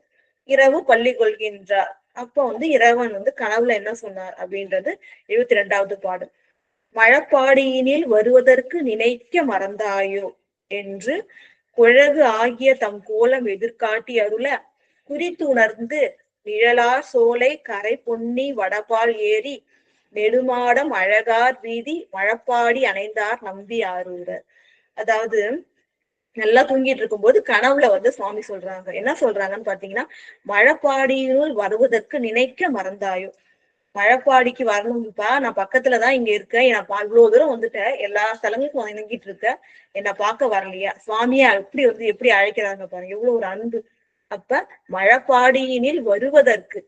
இரவு பள்ளி கொள்கின்றார். அப்ப இறைவன் கனவுல என்ன சொன்னார் அப்படின்றது 72வது பாடல். மழப்பாடியினில் வருவதற்கு நினைக்க மறந்தாயோ என்று குழகு ஆகிய தம் கோலம் எதிர்காட்டி அருள குறித்து உணர்ந்து நிழலார் சோலை கரை பொன்னி வடபால் ஏறி நெடுமாடம் அழகார் வீதி மழப்பாடி அணைந்தார் நம்பி ஆரூரர். அதாவது நல்லா தூங்கிட்டு இருக்கும்போது கனவுல சுவாமி சொல்றாங்க. என்ன சொல்றாங்கன்னு பாத்தீங்கன்னா, மழப்பாடியினுள் வருவதற்கு நினைக்க மறந்தாயோ. மழப்பாடிக்கு வரணும்ப்பா, நான் பக்கத்துலதான் இங்க இருக்கேன், நான் இவ்வளவு தூரம் வந்துட்டேன், எல்லா ஸ்தலங்களுக்கும் வணங்கிட்டு இருக்க, என்னை பார்க்க வரலையா? சுவாமியா எப்படி அழைக்கிறாங்க பாருங்க, எவ்வளவு ஒரு அன்பு. அப்ப மழப்பாடியினில் வருவதற்கு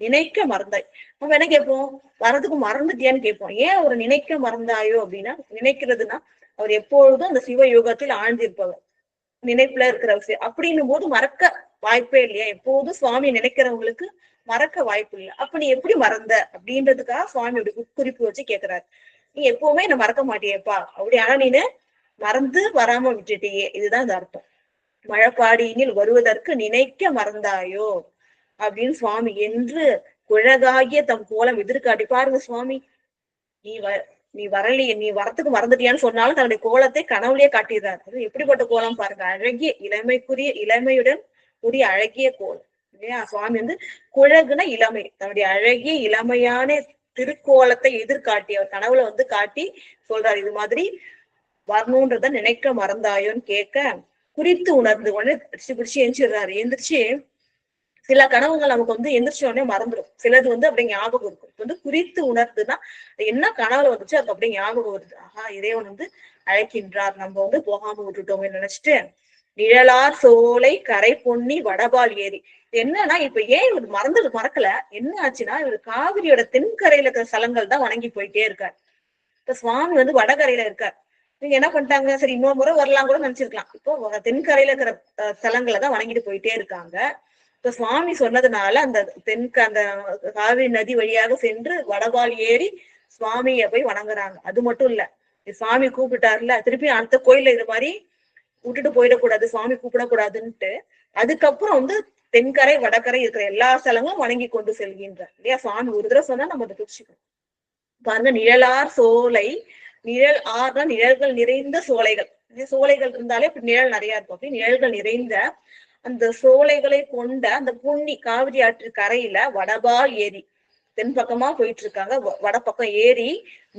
நினைக்க மறந்தாய். நம்ம என்ன கேட்போம்? வரதுக்கு மறந்துட்டியான்னு கேட்போம். ஏன் ஒரு நினைக்க மறந்தாயோ அப்படின்னா, நினைக்கிறதுனா அவர் எப்பொழுதும் அந்த சிவ யோகத்தில் ஆழ்ந்திருப்பவர், நினைப்புல இருக்கிற விஷயம். அப்படின்னும் போது மறக்க வாய்ப்பே இல்லையா? எப்போதும் சுவாமி நினைக்கிறவங்களுக்கு மறக்க வாய்ப்பு இல்லை. அப்ப நீ எப்படி மறந்த அப்படின்றதுக்காக சுவாமியோட குறிப்பு வச்சு கேட்கிறாரு. நீ எப்பவுமே என்ன மறக்க மாட்டியேப்பா, அப்படி ஆனா நீனு மறந்து வராம விட்டுட்டியே, இதுதான் இந்த அர்த்தம். மழப்பாடியினில் வருவதற்கு நினைக்க மறந்தாயோ அப்படின்னு சுவாமி என்று குழகாகிய தம் கோலம் எதிர்காட்டி. பாருங்க சுவாமி, நீ வரலையே, நீ வரத்துக்கு மறந்துட்டியான்னு சொன்னாலும் தன்னுடைய கோலத்தை கனவுலயே காட்டிடுறாரு. அது எப்படிப்பட்ட கோலம் பாருங்க, அழகிய இளமையுடன் கூடிய அழகிய கோலம் இல்லையா? சுவாமி குழகுன இளமை, தன்னுடைய அழகிய இளமையான திருக்கோலத்தை எதிர்காட்டி அவர் கனவுல காட்டி சொல்றாரு. இது மாதிரி வரணும்ன்றத நினைக்க மறந்தாயோன்னு கேட்க குறித்து உணர்ந்து உடனே பிடிச்சு எந்திரிச்சிடுறாரு. எந்திரிச்சு சில கனவுகள் நமக்கு எந்திரிச்ச உடனே மறந்துடும், சிலது அப்படியே ஞாபகம் இருக்கும். குறித்து உணர்ந்துன்னா என்ன கனவுல வந்துச்சு அது அப்படியே ஞாபகம் வருது. ஆஹா, இறைவன் அழைக்கின்றார், நம்ம போகாம விட்டுட்டோமே நினைச்சிட்டு நிழலார் சோலை கரை பொன்னி வடபால் ஏறி. என்னன்னா இப்ப ஏன் இவர் மறக்கல, என்ன ஆச்சுன்னா இவர் காவிரியோட தென்கரையில இருக்கிற ஸ்தலங்கள் தான் வணங்கி போயிட்டே இருக்கார். இப்ப சுவாமி வடகரையில இருக்கார். நீங்க என்ன பண்ணிட்டாங்க, சரி இன்னொரு முறை வரலாம் கூட நினைச்சிருக்கலாம். இப்போ தென்கரையில இருக்கிற ஸ்தலங்களை தான் வணங்கிட்டு போயிட்டே இருக்காங்க. இப்ப சுவாமி சொன்னதுனால அந்த அந்த காவிரி நதி வழியாக சென்று வடபால் ஏறி சுவாமிய போய் வணங்குறாங்க. அது மட்டும் இல்ல, சுவாமி கூப்பிட்டாருல, திருப்பி அடுத்த கோயில்ல இது மாதிரி விட்டுட்டு போயிடக்கூடாது, சுவாமி கூப்பிடக்கூடாதுன்ட்டு அதுக்கப்புறம் தென்கரை வடகரை இருக்கிற எல்லா ஸ்தலங்களும் வணங்கி கொண்டு செல்கின்றார் இல்லையா? சுவாமி ஒரு தடவை சொன்னா நம்ம அதை பிடிச்சிக்கணும். பாருங்க, நிழலார் சோலை, நிழல் ஆறுனா நிழல்கள் நிறைந்த சோலைகள். சோலைகள் இருந்தாலே இப்படி நிழல் நிறைய இருக்கும். அப்படி நிழல்கள் நிறைந்த அந்த சோலைகளை கொண்ட அந்த பொன்னி காவிரி ஆற்று கரையில வடபால் ஏரி, தென்பக்கமா போயிட்டு இருக்காங்க. வடப்பக்கம் ஏரி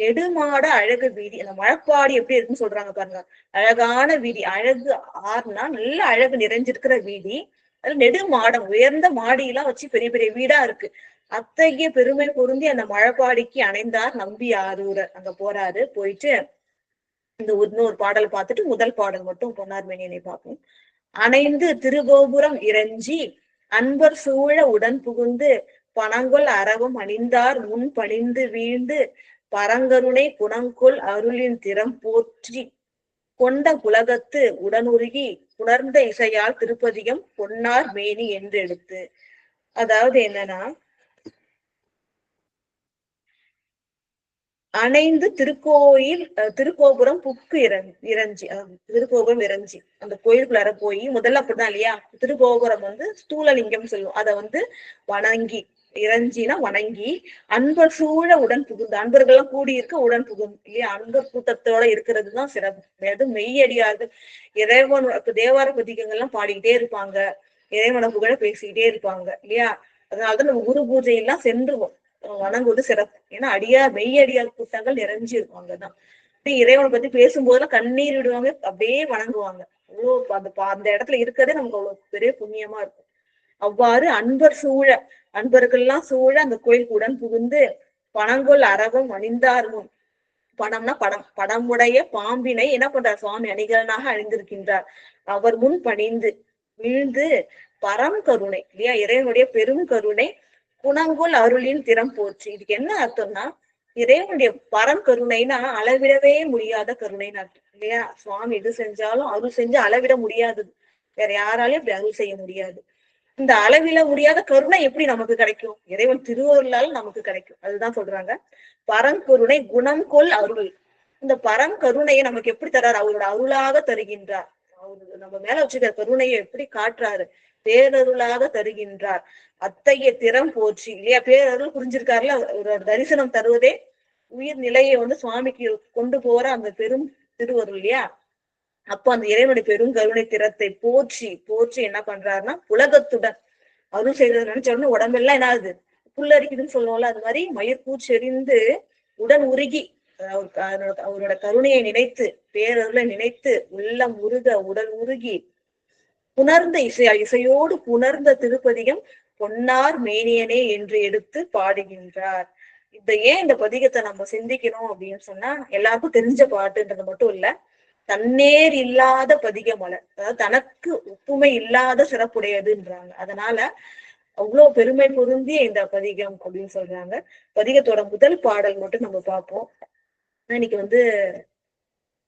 நெடுமாட அழகு வீதி. அந்த மழப்பாடி எப்படி இருக்குன்னு சொல்றாங்க பாருங்க, அழகான வீதி. அழகு ஆறுனா நல்ல அழகு நிறைஞ்சிருக்கிற வீதி. அது நெடுமாடம், உயர்ந்த மாடியெல்லாம் வச்சு பெரிய பெரிய வீடா இருக்கு. அத்தகைய பெருமை பொருந்தி அந்த மழப்பாடிக்கு அணைந்தார் நம்பி ஆரூரர். அங்க போறாரு. போயிட்டு இந்த இன்னொரு பாடல் பார்த்துட்டு முதல் பாடல் மட்டும் பொன்னார் மேனியனை பார்ப்போம். அணைந்து திருகோபுரம் இறைஞ்சி அன்பர் சூழ உடன் புகுந்து பனங்கொள் அரவம் அணிந்தார் முன் பணிந்து வீழ்ந்து பரங்கருணை குணங்கொள் அருளின் திறம் போற்றி கொண்ட புலகத்து உடனுருகி உணர்ந்த இசையால் திருப்பதிகம் பொன்னார் மேனி என்று எடுத்து. அதாவது என்னன்னா, அணைந்து திருக்கோபுரம் புக்கு இறைஞ்சி, திருக்கோபுரம் இறைஞ்சி அந்த கோயிலுக்குள்ளார போய் முதல்ல அப்படிதான் இல்லையா, திருக்கோபுரம் ஸ்தூலலிங்கம் சொல்லுவோம், அதை வணங்கி, இறைஞ்சினா வணங்கி அன்பர் சூழ உடன் புகுந்து, அன்பர்கள்லாம் கூடியிருக்க உடன் புகுந்து இல்லையா, அன்பர் கூட்டத்தோட இருக்கிறதுதான் சிறப்பு. அது மெய்யடியார்கள் இறைவன் தேவார பதிகங்கள்லாம் பாடிக்கிட்டே இருப்பாங்க, இறைவன புகழ பேசிக்கிட்டே இருப்பாங்க இல்லையா. அதனாலதான் நம்ம குரு பூஜை எல்லாம் சென்றுவோம், வணங்குவது சிறப்பு. ஏன்னா மெய்யடியார் கூட்டங்கள் நிறைஞ்சு இருக்கும் அங்கதான். இறைவனை பத்தி பேசும்போதெல்லாம் கண்ணீர் விடுவாங்க, அப்படியே வணங்குவாங்க. அவ்வளவு அந்த இடத்துல இருக்கிறதே நமக்கு அவ்வளவு பெரிய புண்ணியமா இருக்கும். அவ்வாறு அன்பர் சூழ, அன்பர்கள்லாம் சூழ அந்த கோயிலுக்கு உடன் புகுந்து பனங்கொள் அரவம் அணிந்தார்முன், பணம்னா படம், படமுடைய பாம்பினை என்ன பண்றார் சுவாமி, அணிகலனாக அணிந்திருக்கின்றார். அவர் முன் பணிந்து வீழ்ந்து பரம் கருணை இல்லையா, இறைவனுடைய பெரும் கருணை குணங்கொள் அருளின் திறம் போற்றி. இதுக்கு என்ன அர்த்தம்னா, இறைவனுடைய பரம் கருணைனா அளவிடவே முடியாத கருணைன்னு அர்த்தம் இல்லையா. சுவாமி எது செஞ்சாலும் அருள் செஞ்சு அளவிட முடியாதது, வேற யாராலையும் அப்படி அருள் செய்ய முடியாது. இந்த அளவில முடியாத கருணை எப்படி நமக்கு கிடைக்கும்? இறைவன் திருவருளால் நமக்கு கிடைக்கும். அதுதான் சொல்றாங்க. பரங்கருணை குணம் கொள் அருள். இந்த பரங்கருணையை நமக்கு எப்படி தர்றாரு? அவரோட அருளாக தருகின்றார். அவரு நம்ம மேல வச்சுக்கிற கருணையை எப்படி காட்டுறாரு? பேரருளாக தருகின்றார். அத்தகைய திறம் போற்றி இல்லையா? பேரருள் புரிஞ்சிருக்காருல, ஒரு தரிசனம் தருவதே உயிர் நிலையை வந்து சுவாமிக்கு கொண்டு போற அந்த பெரும் திருவருள் இல்லையா? அப்போ அந்த இறைவனுடைய பெரும் கருணை திறத்தை போற்றி போற்றி என்ன பண்றாருன்னா, உலகத்துடன் அருள் செய்தது நினைச்ச உடனே உடம்பெல்லாம் என்ன ஆகுது? புல்லரிக்குதுன்னு சொல்லுவோம்ல, அது மாதிரி மயிர் பூச்செறிந்து உடன் உருகி அவரோட கருணையை நினைத்து, பேரருளை நினைத்து, உள்ளம் உருக உடல் உருகி புணர்ந்த இசையோடு புணர்ந்த திருப்பதிகம் பொன்னார் மேனியனே என்று எடுத்து பாடுகின்றார். ஏன் இந்த பதிகத்தை நம்ம சிந்திக்கணும் அப்படின்னு சொன்னா, எல்லாருக்கும் தெரிஞ்ச பாட்டுன்றது மட்டும் இல்ல, தன்னேர் இல்லாத பதிக மலர், அதாவது தனக்கு ஒப்புமை இல்லாத சிறப்புடையதுன்றாங்க. அதனால அவ்வளவு பெருமை பொருந்திய இந்த பதிகம் அப்படின்னு சொல்றாங்க. பதிகத்தோட முதல் பாடல் மட்டும் நம்ம பார்ப்போம். இன்னைக்கு வந்து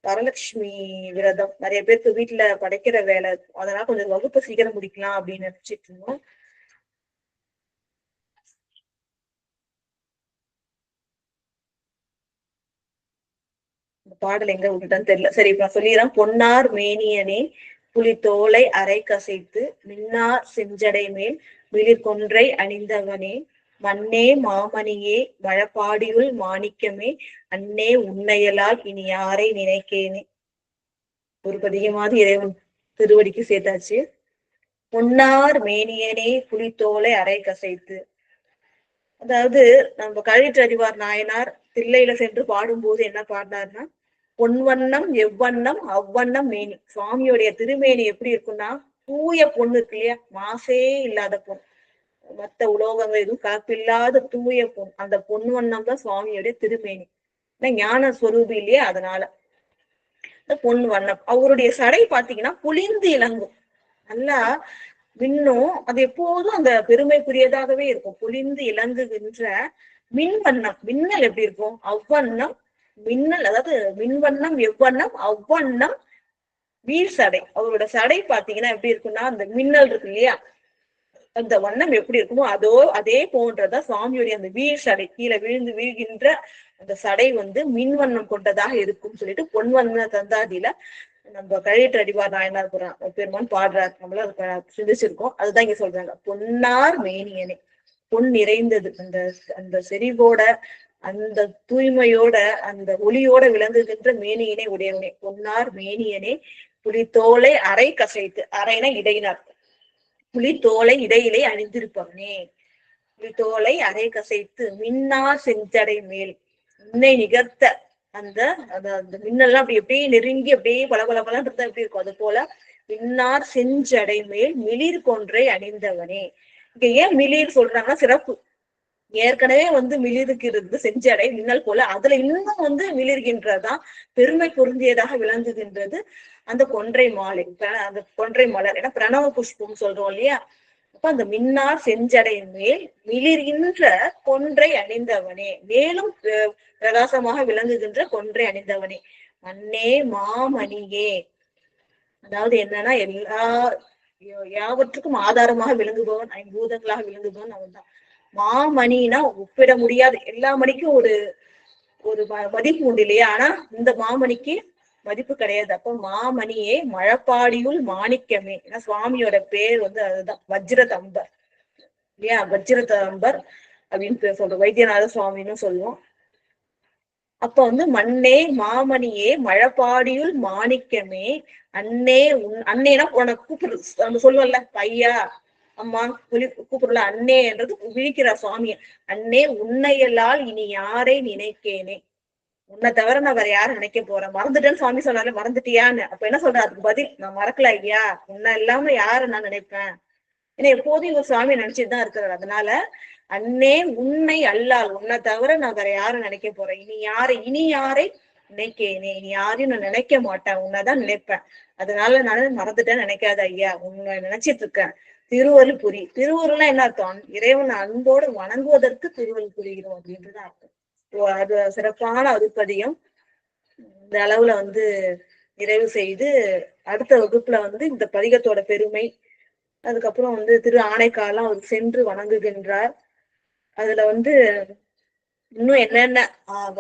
வரலட்சுமி விரதம், நிறைய பேருக்கு வீட்டுல படைக்கிற வேலை, அதனால கொஞ்சம் வகுப்பு சீக்கிரம் முடிக்கலாம் அப்படின்னு நினைச்சிட்டு இருந்தோம். பாடல் எங்க விட்டுட்டான்னு தெரியல. சரி, இப்ப நான் சொல்லிடுறேன். பொன்னார் மேனியனே புலி தோலை அரை கசைத்து மின்னார் செஞ்சடை மேல் விழிர் கொன்றை அணிந்தவனே மண்ணே மாமணியே மழப்பாடியுள் மாணிக்கமே அன்னே உன்னையலால் இனி யாரை நினைக்கேனே. ஒரு பதிகமாவது இறைவன் திருவடிக்கு சேர்த்தாச்சு. பொன்னார் மேனியனே புலித்தோலை அரை கசைத்து, அதாவது நம்ம கழிற்றறிவார் நாயனார் தில்லையில சென்று பாடும்போது என்ன பாடினார்னா, பொன்வண்ணம் எவ்வண்ணம் அவ்வண்ணம் மேனி. சுவாமியோடைய திருமேனி எப்படி இருக்குன்னா, தூய பொண்ணு இருக்கு இல்லையா, மாசே இல்லாத பொன், மத்த உலோகங்கள் எதுவும் கலப்பில்லாத தூய பொன், அந்த பொன் வண்ணம் தான் சுவாமியோடைய திருமேனி. ஞான ஸ்வரூபி இல்லையா, அதனால பொன் வண்ணம். அவருடைய சடை பாத்தீங்கன்னா புளிந்து இலங்கும், நல்லா மின்னும். அது எப்போதும் அந்த பெருமைக்குரியதாகவே இருக்கும். பொலிந்து இலங்குகின்ற மின்வண்ணம், மின்னல் எப்படி இருக்கும்? அவ்வண்ணம் மின்னல், அதாவது மின்வண்ணம் எவ்வண்ணம் அவ்வண்ணம் வீழ் சடை. அவரோட சடை பாத்தீங்கன்னா எப்படி இருக்குன்னா, அந்த மின்னல் இருக்கு இல்லையா, அந்த வண்ணம் எப்படி இருக்குமோ அதே போன்றதான் சுவாமியுடைய அந்த வீழ் சடை, கீழே விழுந்து வீழ்கின்ற அந்த சடை வந்து மின்வண்ணம் கொண்டதாக இருக்கும் சொல்லிட்டு பொன்வண்ண தந்தாதியில நம்ம கழிற்றடிவார் நாயனார் பெருமான் பாடுறாரு. நம்மள சிந்திச்சிருக்கோம். அதுதான் இங்க சொல்றாங்க. பொன்னார் மேனியனே, பொன் நிறைந்தது, அந்த அந்த செறிவோட அந்த தூய்மையோட அந்த ஒளியோட விளங்குகின்ற மேனியனே உடையவனே, பொன்னார் மேனியனே புலித்தோலை அரை கசைத்து, அரைனா இடையினார், புலித்தோலை இடையிலே அணிந்திருப்பவனே, புலித்தோலை அரை கசைத்து மின்னார் செஞ்சடை மேல், உன்னை நிகர்த்த அந்த அந்த மின்னெல்லாம் அப்படி எப்படியே நெருங்கி அப்படியே பலபலபலன்னு இருந்தா எப்படி இருக்கும், அது போல மின்னார் செஞ்சடை மேல் மிளிர் கொன்றை அணிந்தவனே. இங்க ஏன் மிளிர் சொல்றாங்கன்னா சிறப்பு. ஏற்கனவே வந்து மிளிர்கிறது செஞ்சடை மின்னல் போல, அதுல இன்னும் வந்து மிளிர்கின்றதான் பெருமை பொருந்தியதாக விளங்குகின்றது அந்த கொன்றை மாலை, அந்த கொன்றை மலர். ஏன்னா பிரணவ புஷ்பம் சொல்றோம் இல்லையா, அப்ப அந்த மின்னார் செஞ்சடை மேல் மிளிர்கின்ற கொன்றை அணிந்தவனே, மேலும் பிரகாசமாக விளங்குகின்ற கொன்றை அணிந்தவனே, மண்ணே மாமணியே, அதாவது என்னன்னா எல்லா யாவற்றுக்கும் ஆதாரமாக விளங்குபவன், ஐம்பூதங்களாக விளங்குபவன் அவன் தான். மாமணினா ஒப்பிட முடியாது, எல்லா மணிக்கும் ஒரு ஒரு மதிப்பு உண்டு இல்லையா, ஆனா இந்த மாமணிக்கு மதிப்பு கிடையாது. அப்போ மாமணியே மழப்பாடியுள் மாணிக்கமே, ஏன்னா சுவாமியோட பேர் வந்து அதுதான் வஜ்ரதம்பர் இல்லையா, வஜ்ரதம்பர் அப்படின்னு பேர் சொல்றோம், வைத்தியநாத சுவாமின்னு சொல்லுவோம். அப்ப வந்து மண்ணே மாமணியே மழப்பாடியுள் மாணிக்கமே அன்னே அன்னேனா உனக்கு கூப்பிடு, நம்ம சொல்லுவோம்ல பையா அம்மா கூப்பிடல, அன்னேன்றது விழிக்கிற சுவாமிய. அன்னே உன்னையலால் இனி யாரை நினைக்கேனே, உன்னை தவிர நான் வேற யாரும் நினைக்க போறேன், மறந்துட்டேன்னு சுவாமி சொன்னாரு, மறந்துட்டியான்னு. அப்ப என்ன சொல்ற, அதுக்கு பதில் நான் மறக்கல ஐயா, உன்னை இல்லாம யார நான் நினைப்பேன், ஏன்னா எப்போதும் இவர் சுவாமியை நினைச்சிட்டுதான் இருக்கிறார். அதனால அன்னே உன்னை அல்லால், உன்னை தவிர நான் வேற யாரும் நினைக்க போறேன், இனி யாரை நினைக்கேனே, இனி யாரையும் நான் நினைக்க மாட்டேன், உன்னைதான் நினைப்பேன், அதனால நான் மறந்துட்டேன்னு நினைக்காத ஐயா, உன்னை நினைச்சிட்டு இருக்கேன், திருவருள் புரி. திருவருள்னா என்ன அர்த்தம்? இறைவன் அன்போடு வணங்குவதற்கு திருவருள் புரிகிறோம் அப்படின்றது அர்த்தம். அது சிறப்பான அருட்பதியம். இந்த அளவுல வந்து நிறைவு செய்து அடுத்த வகுப்புல வந்து இந்த பதிகத்தோட பெருமை, அதுக்கப்புறம் வந்து திரு ஆனைக்காலாம் அவர் சென்று வணங்குகின்றார். அதுல வந்து இன்னும் என்னென்ன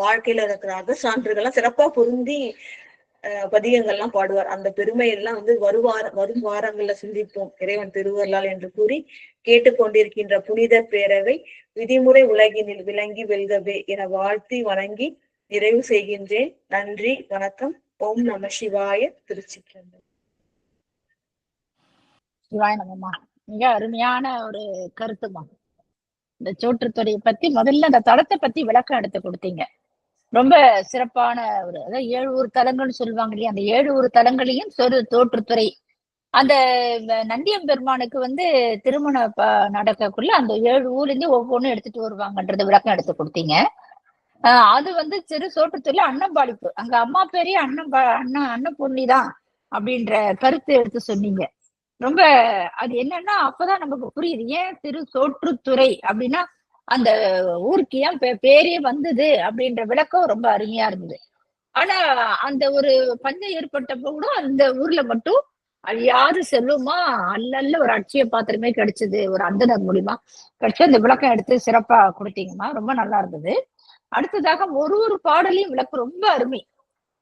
வாழ்க்கையில இருக்கிற அகசான்றுகள்லாம் சிறப்பா பொருந்தி பதிகங்கள்லாம் பாடுவார். அந்த பெருமை எல்லாம் வந்து வரும் வாரங்கள்ல சிந்திப்போம் இறைவன் திருவருளால் என்று கூறி, கேட்டுக்கொண்டிருக்கின்ற புனித பேரவை விதிமுறை உலகினில் விளங்கி வெல்கவே என வாழ்த்தி வணங்கி நிறைவு செய்கின்றேன். நன்றி, வணக்கம். ஓம் நம சிவாய. திருச்சிற்றம்பலம். சிவாய நமமா. மிக அருமையான ஒரு கருத்துமா. இந்த சோற்றுத்துறையை பத்தி முதல்ல அந்த தளத்தை பத்தி விளக்கம் எடுத்து கொடுத்தீங்க. ரொம்ப சிறப்பான ஒரு, அதாவது 7 ஊர் தலங்கள்னு சொல்லுவாங்க இல்லையா, அந்த 7 ஊர் தலங்களையும் தோற்றுத்துறை அந்த நந்தியம்பெருமானுக்கு வந்து திருமணம் நடக்கக்குள்ள அந்த 7 ஊர்ல இருந்து ஒவ்வொன்றும் எடுத்துட்டு வருவாங்கன்றது விளக்கம் எடுத்து கொடுத்தீங்க. அது வந்து சோற்றுத்துறையில அன்னம்பாடிப்பு, அங்க அம்மா பேரே அன்னபூர்ணிதான் அப்படின்ற கருத்து எடுத்து சொன்னீங்க. ரொம்ப அது என்னன்னா அப்பதான் நமக்கு புரியுது ஏன் சோற்றுத்துறை அப்படின்னா அந்த ஊருக்கு ஏன் பேரே வந்தது அப்படின்ற விளக்கம் ரொம்ப அருமையா இருந்தது. ஆனா அந்த ஒரு பஞ்சம் ஏற்பட்டப்ப கூட அந்த ஊர்ல மட்டும் அழியாது செல்லுமா அல்ல ஒரு அட்சய பாத்திரமே கிடைச்சது ஒரு அந்தனர் மூலியமா கிடைச்சு. அந்த விளக்கம் எடுத்து சிறப்பா கொடுத்தீங்கம்மா, ரொம்ப நல்லா இருந்தது. அடுத்ததாக ஒரு பாடலையும் விளக்கம் ரொம்ப அருமை.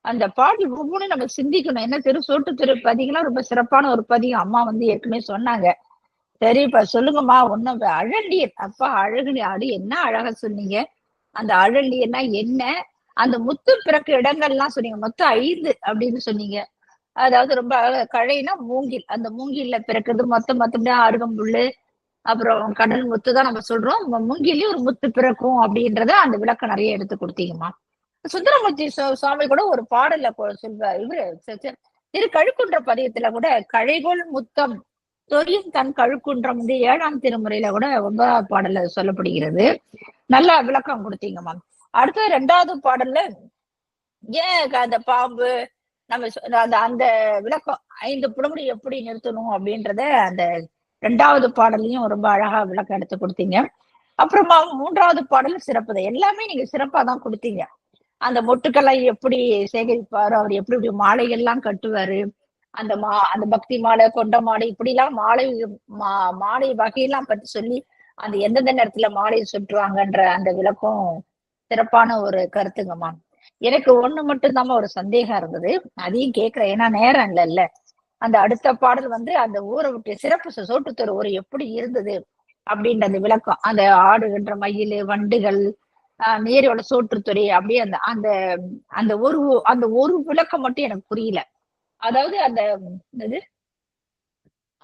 அந்த பாடல் ஒவ்வொன்றும் நம்ம சிந்திக்கணும். என்ன சோற்றுத்துறை பதிகம்லாம் ரொம்ப சிறப்பான ஒரு பதிகம். அம்மா வந்து ஏற்கனவே சொன்னாங்க. சரி இப்ப சொல்லுங்கம்மா. ஒன்னும் அழநீர், அப்பா அழகு என்ன அழகா சொன்னீங்க. அந்த அழநீர்னா என்ன, அந்த முத்து பிறக்க இடங்கள்லாம் சொன்னீங்க. மொத்தம் 5 அப்படின்னு சொன்னீங்க. அதாவது ரொம்ப கழைனா மூங்கில், அந்த மூங்கில்ல பிறக்கிறது மொத்தம் அருகம்புல்லு, அப்புறம் கடல் முத்து தான் நம்ம சொல்றோம். மூங்கிலையும் ஒரு முத்து பிறக்கும் அப்படின்றத அந்த விளக்கம் நிறைய எடுத்து கொடுத்தீங்கம்மா. சுந்தரமூர்த்தி சுவாமி கூட ஒரு பாடல்ல சொல்வார். இவரு திரு கழுக்குன்ற பதியத்துல கூட கழைகோள் முத்தம் தொழியும் தன் கழுக்குன்றம் வந்து 7ஆம் திருமுறையில கூட 9ஆவது பாடல்ல சொல்லப்படுகிறது. நல்லா விளக்கம் கொடுத்தீங்கம்மா. அடுத்தது 2வது பாடல்ல ஏன் அந்த பாம்பு நம்ம அந்த விளக்கம் 5 புலமுடி எப்படி நிறுத்தணும் அப்படின்றத அந்த 2வது பாடலையும் ரொம்ப அழகா விளக்கம் எடுத்து கொடுத்தீங்க. அப்புறமா 3வது பாடல் சிறப்பு. எல்லாமே நீங்க சிறப்பா தான் கொடுத்தீங்க. அந்த மொட்டுக்களை எப்படி சேகரிப்பாரு, அவர் எப்படி மாலைகள்லாம் கட்டுவாரு, அந்த பக்தி மாலை, கொண்ட மாலை, இப்படி எல்லாம் மாலை வகையெல்லாம் பத்தி சொல்லி அந்த எந்தெந்த நேரத்துல மாலையை சுற்றுவாங்கன்ற அந்த விளக்கம் சிறப்பான ஒரு கருத்துங்கம்மா. எனக்கு ஒண்ணு மட்டும் ஒரு சந்தேகம் இருந்தது, அதையும் கேட்கிறேன். ஏன்னா நேரம் இல்ல. அந்த அடுத்த பாடல் வந்து அந்த ஊரை விட்டு சிறப்பு சோற்றுத்துறை ஊர் எப்படி இருந்தது அப்படின்ற அந்த விளக்கம், அந்த ஆடுகின்ற மயில், வண்டுகள், நீரோட சோற்றுத்துறை, அப்படியே அந்த அந்த அந்த ஒரு விளக்கம் மட்டும் எனக்கு புரியல. அதாவது அந்த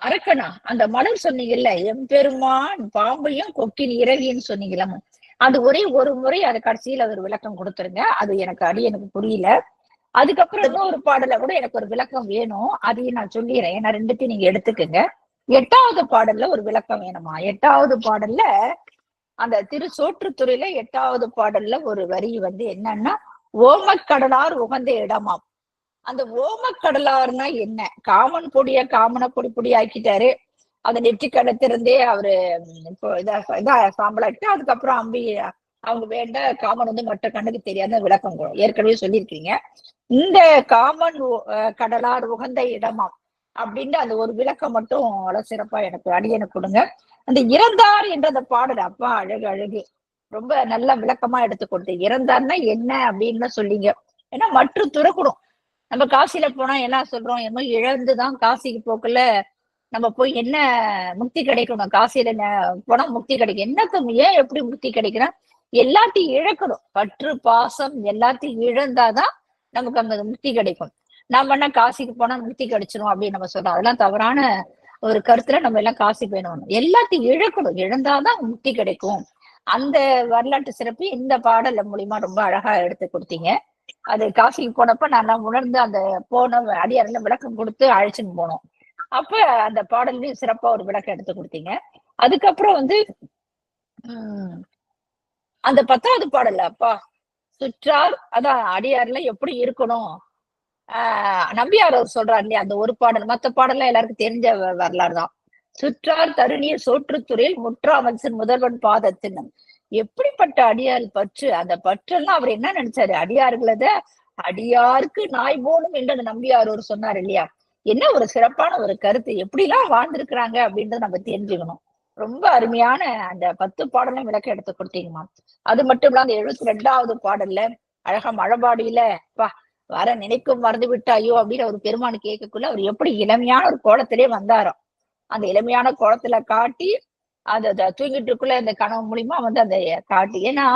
அரக்கனா அந்த மலர் சொன்னீங்கல்ல, எம்பெருமான் பாம்பையும் கொக்கின் இறகின்னு சொன்னீங்களா, அது ஒரே ஒரு முறை அது கடைசியில ஒரு விளக்கம் கொடுத்துருங்க. அது எனக்கு புரியல. அதுக்கப்புறம் இன்னொரு பாடல கூட எனக்கு ஒரு விளக்கம் வேணும், அதையும் நான் சொல்லிடுறேன். ஏன்னா 2த்தையும் நீங்க எடுத்துக்கங்க. 8வது பாடல்ல ஒரு விளக்கம் வேணுமா. 8வது பாடல்ல அந்த சோற்றுத்துறையில 8வது பாடல்ல ஒரு வரி வந்து என்னன்னா, ஓமக்கடலார் உகந்த இடமாம். அந்த ஓமக்கடலார்னா என்ன, காமன் பொடிய காமனை பொடி ஆக்கிட்டாரு. அந்த நெற்றி கடத்திருந்தே அவரு இப்போ இதா சாம்பலாக்கிட்டு, அதுக்கப்புறம் அம்பி அவங்க வேண்ட காமன் வந்து மற்ற கண்ணுக்கு தெரியாத விளக்கம் ஏற்கனவே சொல்லியிருக்கீங்க. இந்த காமன் கடலார் உகந்த இடமாம் அப்படின்னு அந்த ஒரு விளக்கம் மட்டும் சிறப்பா எனக்கு அடியனுக்கு கொடுங்க. அந்த இறந்தார் என்ற அந்த பாடல், அப்பா அழகு ரொம்ப நல்ல விளக்கமா எடுத்து கொடுத்து. இறந்தார்னா என்ன அப்படின்னு சொல்லிங்க. ஏன்னா மற்ற துறக்கணும். நம்ம காசியில போனா என்ன சொல்றோம், என்னமோ இழந்துதான் காசிக்கு போக்குல நம்ம போய் என்ன முக்தி கிடைக்கணும், காசியில போனா முக்தி கிடைக்கும். என்னத்தும் ஏன் எப்படி முக்தி கிடைக்குன்னா, எல்லாத்தையும் இழக்கணும். பற்று பாசம் எல்லாத்தையும் இழந்தாதான் நமக்கு அங்க முக்தி கிடைக்கும். நாம என்ன காசிக்கு போனா முக்தி கிடைச்சிரும் அப்படின்னு நம்ம சொல்றோம். அதெல்லாம் தவறான ஒரு கருத்துல நம்ம எல்லாம் காசி போயணும். எல்லாத்தையும் இழக்கணும், இழந்தாதான் முக்தி கிடைக்கும். அந்த வரலாற்று சிறப்பு இந்த பாடல் மூலியமா ரொம்ப அழகா எடுத்து கொடுத்தீங்க. அது காசிக்கு போனப்ப நான் உணர்ந்து அந்த போன அடியாரில விளக்கம் கொடுத்து அழைச்சின்னு போனோம். அப்ப அந்த பாடல்லையும் சிறப்பா ஒரு விளக்கம் எடுத்து கொடுத்தீங்க. அதுக்கப்புறம் வந்து அந்த 10வது பாடல்ல அப்பா சுற்றார், அதான் அடியார்ல எப்படி இருக்கணும், நம்பியார் அவர் சொல்றாரு இல்லையா, அந்த ஒரு பாடல். மத்த பாடல்லாம் எல்லாருக்கும் தெரிஞ்ச வரலாறு தான். சுற்றார் தருணிய சோற்றுத்துறையில் முற்றாமல்சன் முதல்வன் பாதத்தின், எப்படிப்பட்ட அடியார் பற்று. அந்த பற்றெல்லாம் அவர் என்ன நினைச்சாரு, அடியார்களத அடியாருக்கு நாய் போலும் என்று அந்த நம்பியார் ஒரு சொன்னார் இல்லையா. என்ன ஒரு சிறப்பான ஒரு கருத்து, எப்படிலாம் வாழ்ந்திருக்கிறாங்க அப்படின்றத நம்ம தெரிஞ்சுக்கணும். ரொம்ப அருமையான அந்த 10 பாடலும் விளக்கம் எடுத்து கொடுத்தீங்கம்மா. அது மட்டும் இல்லாம அந்த 72வது பாடல்ல அழகா மழபாடியில பா வர நினைக்கும் மறந்து விட்டாயோ அப்படின்னு ஒரு பெருமான் கேட்கக்குள்ள அவர் எப்படி இளமையான ஒரு கோலத்திலே வந்தாரோ, அந்த இளமையான கோலத்துல காட்டி அந்த தூங்கிட்டு இருக்குள்ள இந்த கனவு மூலியமா வந்து அந்த காட்டி. ஏன்னா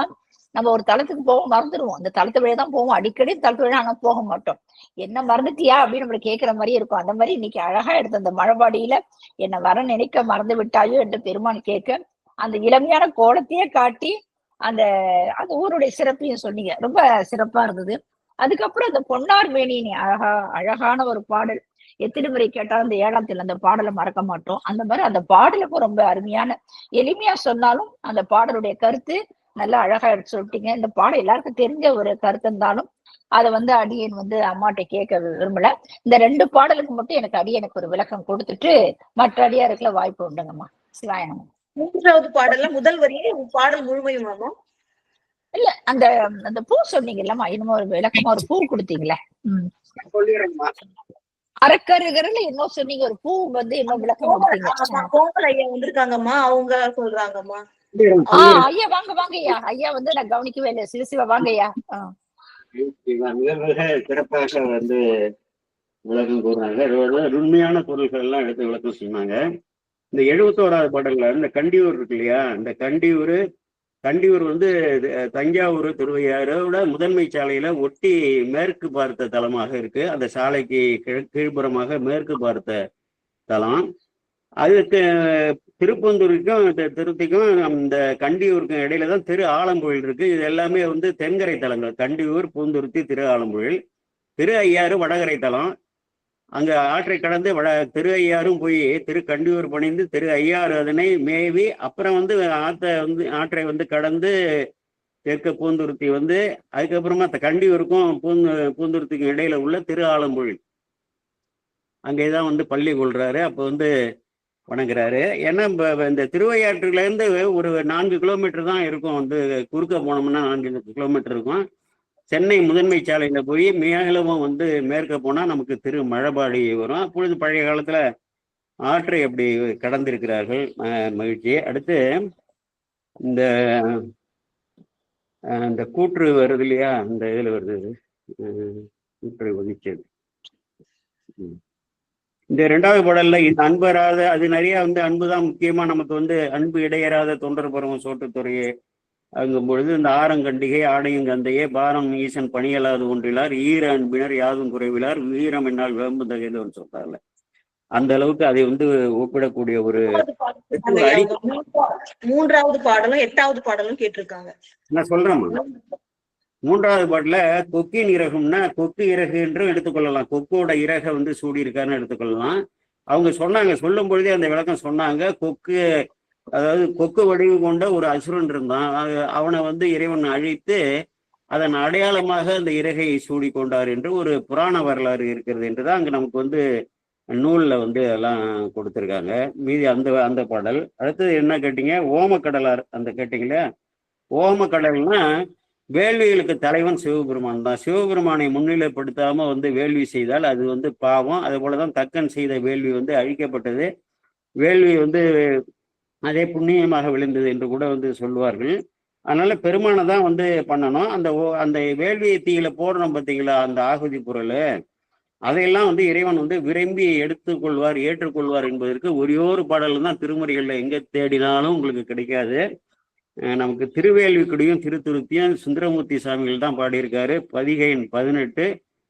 நம்ம ஒரு தளத்துக்கு போவோம், மறந்துடுவோம். அந்த தளத்து வழியா தான் போவோம், அடிக்கடி தளத்து வழியா ஆனா போக மாட்டோம். என்ன மறந்துட்டியா அப்படின்னு நம்மள கேட்கிற மாதிரி இருக்கும். அந்த மாதிரி இன்னைக்கு அழகா எடுத்த அந்த மழபாடியில என்ன வர நினைக்க மறந்து விட்டாயோ என்று பெருமான் கேட்க, அந்த இளமையான கோலத்தையே காட்டி அந்த அந்த ஊருடைய சிறப்பையும் சொன்னீங்க. ரொம்ப சிறப்பா இருந்தது. அதுக்கப்புறம் அந்த பொன்னார் மேனியின் அழகான ஒரு பாடல். எத்தனை முறை கேட்டாலும் அந்த 7ஆம் அந்த பாடலை மறக்க மாட்டோம். அந்த மாதிரி அந்த பாடலுக்கும் ரொம்ப அருமையான, எளிமையா சொன்னாலும் அந்த பாடலுடைய கருத்து நல்லா அழகா எடுத்து சொல்லிட்டீங்க. இந்த பாடம் எல்லாருக்கும் தெரிஞ்ச ஒரு கருத்து இருந்தாலும் அதை வந்து அடியேன் வந்து அம்மாட்ட கேட்க விரும்பல. இந்த 2 பாடலுக்கு மட்டும் எனக்கு அடியனுக்கு ஒரு விளக்கம் கொடுத்துட்டு மற்ற அடியாருக்குள்ள வாய்ப்பு உண்டுங்கம்மா. சிவாயனம். 3வது பாடல்ல முதல் வரியே பாடல் முழுமையுமாமா? இல்ல அந்த அந்த பூ சொன்னீங்க இல்லம்மா, இன்னும் ஒரு விளக்கமா ஒரு பூ கொடுத்தீங்களே. அரக்கருகரல இன்னும் சொன்னீங்க, ஒரு பூ வந்து இன்னும் விளக்கம் கொடுத்தீங்க. கோமல் ஐயா வந்திருக்காங்கம்மா, அவங்க சொல்றாங்கம்மா. ஐயா வாங்க வாங்க ஐயா. ஐயா வந்து நான் கவனிக்கவே இல்லை. சிவசிவா வாங்க ஐயா. மிக சிறப்பாக வந்து விளக்கம் கூறினாங்க. உண்மையான பொருள்கள் எல்லாம் எடுத்து விளக்கம் சொன்னாங்க. இந்த 71வது பாடல்ல இந்த கண்டியூர் இருக்கு இல்லையா, இந்த கண்டியூர் வந்து தஞ்சாவூர் திருவையாரோட முதன்மை சாலையில ஒட்டி மேற்கு பார்த்த தலமாக இருக்கு. அந்த சாலைக்கு கீழ்ப்புறமாக மேற்கு பார்த்த தலம். அதுக்கு திருப்பந்தூருக்கும் திருத்திக்கும் இந்த கண்டியூருக்கும் இடையில தான் திரு ஆலம்புழல் இருக்கு. இது எல்லாமே வந்து தென்கரை தலங்கள். கண்டியூர், பூந்துருத்தி, திரு ஆலம்புழல். திரு ஐயாறு வடகரை தலம். அங்க ஆற்றை கடந்து திரு ஐயாரும் போய் திரு கண்டியூர் பணிந்து திரு ஐயாறு அதனை மேவி அப்புறம் வந்து ஆற்றை வந்து கடந்து தெற்கு பூந்துருத்தி வந்து அதுக்கப்புறமா கண்டியூருக்கும் பூந்துருத்திக்கும் இடையில உள்ள திரு ஆலம்புழல் அங்கேதான் வந்து பள்ளி கொள்றாரு. அப்போ வந்து வணங்குறாரு. ஏன்னா இந்த திருவையாற்றுல இருந்து ஒரு 4 கிலோமீட்டர் தான் இருக்கும். வந்து குறுக்க போனோம்னா 4 கிலோமீட்டர் இருக்கும். சென்னை முதன்மை சாலையில போய் மேலவும் வந்து மேற்க போனா நமக்கு திரு மழபாடி வரும். அப்பொழுது பழைய காலத்துல ஆற்றை அப்படி கடந்திருக்கிறார்கள். மகிழ்ச்சி. அடுத்து இந்த கூற்று வருது இல்லையா, இந்த இதுல வருது கூற்று வகிச்சது. இந்த 2வது பாடல்ல இந்த அன்பராத, அது நிறைய வந்து அன்புதான் முக்கியமா நமக்கு வந்து அன்பு இடையறாத தொண்டர் பருவம் சோட்டுத்துறையே அங்கும் பொழுது இந்த ஆரங்கண்டிகை ஆடையும் கந்தையே பாரம் ஈசன் பணியலாது ஒன்றிலார் ஈர அன்பினர் யாதும் குறைவிலார் வீரம் என்னால் வேம்பு தகைன்னு ஒரு சொல்றாருல, அந்த அளவுக்கு அதை வந்து ஒப்பிடக்கூடிய ஒரு 3வது பாடலும் 8வது பாடலும் கேட்டிருக்காங்க. நான் சொல்றேம்மா. 3வது பாட்டுல கொக்கின் இறகும்னா கொக்கு இறகு என்றும் எடுத்துக்கொள்ளலாம். கொக்கோட இறகை வந்து சூடி இருக்காருன்னு எடுத்துக்கொள்ளலாம். அவங்க சொன்னாங்க, சொல்லும் பொழுதே அந்த விளக்கம் சொன்னாங்க. கொக்கு, அதாவது கொக்கு வடிவு கொண்ட ஒரு அசுரன் இருந்தான். அவனை வந்து இறைவன் அழித்து அதன் அடையாளமாக அந்த இறகையை சூடி கொண்டார் என்று ஒரு புராண வரலாறு இருக்கிறது என்றுதான் அங்க நமக்கு வந்து நூல்ல வந்து எல்லாம் கொடுத்துருக்காங்க. மீதி அந்த பாடல். அடுத்தது என்ன கேட்டீங்க, ஓமக்கடலார் அந்த கேட்டீங்களா. ஓமக்கடல்னா வேள்விகளுக்கு தலைவன் சிவபெருமான் தான். சிவபெருமானை முன்னிலைப்படுத்தாம வந்து வேள்வி செய்தால் அது வந்து பாவம். அது போலதான் தக்கன் செய்த வேள்வி வந்து அழிக்கப்பட்டது. வேள்வி வந்து அதே புண்ணியமாக விளைந்தது என்று கூட வந்து சொல்லுவார்கள். அதனால பெருமானை தான் வந்து பண்ணணும். அந்த வேள்வியை தீயில போடணும் பார்த்தீங்களா, அந்த ஆகுதி பொருள், அதையெல்லாம் வந்து இறைவன் வந்து விரும்பி எடுத்துக்கொள்வார், ஏற்றுக்கொள்வார் என்பதற்கு ஒரே ஒரு பாடல் தான் திருமுறைகள்ல எங்க தேடினாலும் உங்களுக்கு கிடைக்காது. நமக்கு திருவேள்விக்குடியும் திருத்துருத்தியும் சுந்தரமூர்த்தி சாமிகள் தான் பாடியிருக்காரு. பதிகை 18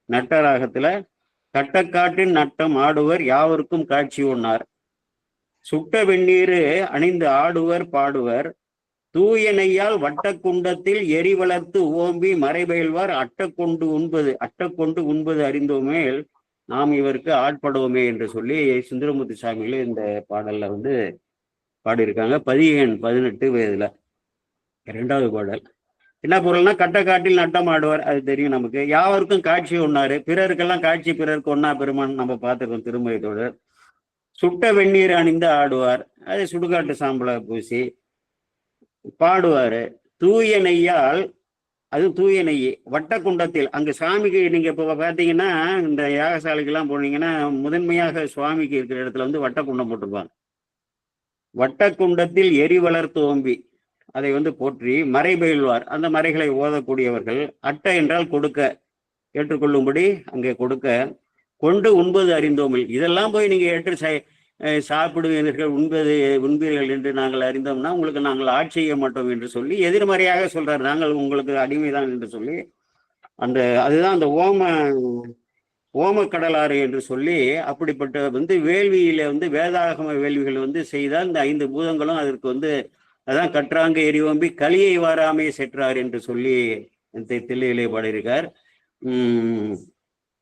நட்டராகத்துல. கட்டக்காட்டின் நட்டம் ஆடுவர் யாவருக்கும் காட்சி ஒன்னார், சுட்ட வெந்நீரு அணிந்து ஆடுவர் பாடுவர், தூயனையால் வட்டக்குண்டத்தில் எரி வளர்த்து ஓம்பி மறைபயில்வார், அட்டக்கொண்டு உண்பது அறிந்தோமேல் நாம் இவருக்கு ஆட்படுவோமே என்று சொல்லி சுந்தரமூர்த்தி சாமிகள் இந்த பாடல்ல வந்து பாடியிருக்காங்க. பதிகை 18 வயதுல 2வது பாடல். என்ன பொருள்னா கட்டக்காட்டில் நட்டம் ஆடுவார், அது தெரியும் நமக்கு. யாவருக்கும் காட்சி ஒன்னாரு, பிறருக்கெல்லாம் காட்சி பிறருக்கு ஒன்னா பெருமான் நம்ம பார்த்துருக்கோம் திருமுறைத்தோடு. சுட்ட வெந்நீர் அணிந்து ஆடுவார், அது சுடுகாட்டு சாம்பலை பூசி பாடுவாரு. தூய நெய்யால் அது தூய நெய். வட்ட குண்டத்தில் அங்க சாமிக்கு நீங்க இப்போ பார்த்தீங்கன்னா இந்த யாகசாலைக்கெல்லாம் போனீங்கன்னா முதன்மையாக சுவாமிக்கு இருக்கிற இடத்துல வந்து வட்ட குண்டம் போட்டிருப்பாங்க. வட்ட குண்டத்தில் எரி வளர்த்து ஓம்பி அதை வந்து போற்றி மறை பயில்வார், அந்த மறைகளை ஓதக்கூடியவர்கள். அட்ட என்றால் கொடுக்க, ஏற்றுக்கொள்ளும்படி அங்கே கொடுக்க. கொண்டு உண்பது அறிந்தோமில், இதெல்லாம் போய் நீங்க ஏற்று சாப்பிடுவீர்கள், உண்பீர்கள் என்று நாங்கள் அறிந்தோம்னா உங்களுக்கு நாங்கள் ஆட்சி செய்ய மாட்டோம் என்று சொல்லி எதிர்மறையாக சொல்றாரு. நாங்கள் உங்களுக்கு அடிமைதான் என்று சொல்லி அந்த அதுதான் அந்த ஓமக்கடலாறு என்று சொல்லி அப்படிப்பட்ட வந்து வேள்வியில வந்து வேதாகம வேள்விகள் வந்து செய்தால் இந்த 5 பூதங்களும் அதற்கு வந்து அதான் கற்றாங்க எரிவோம்பி களியை வாராமே செற்றார் என்று சொல்லி தில்லையிலே பாடியிருக்கார்.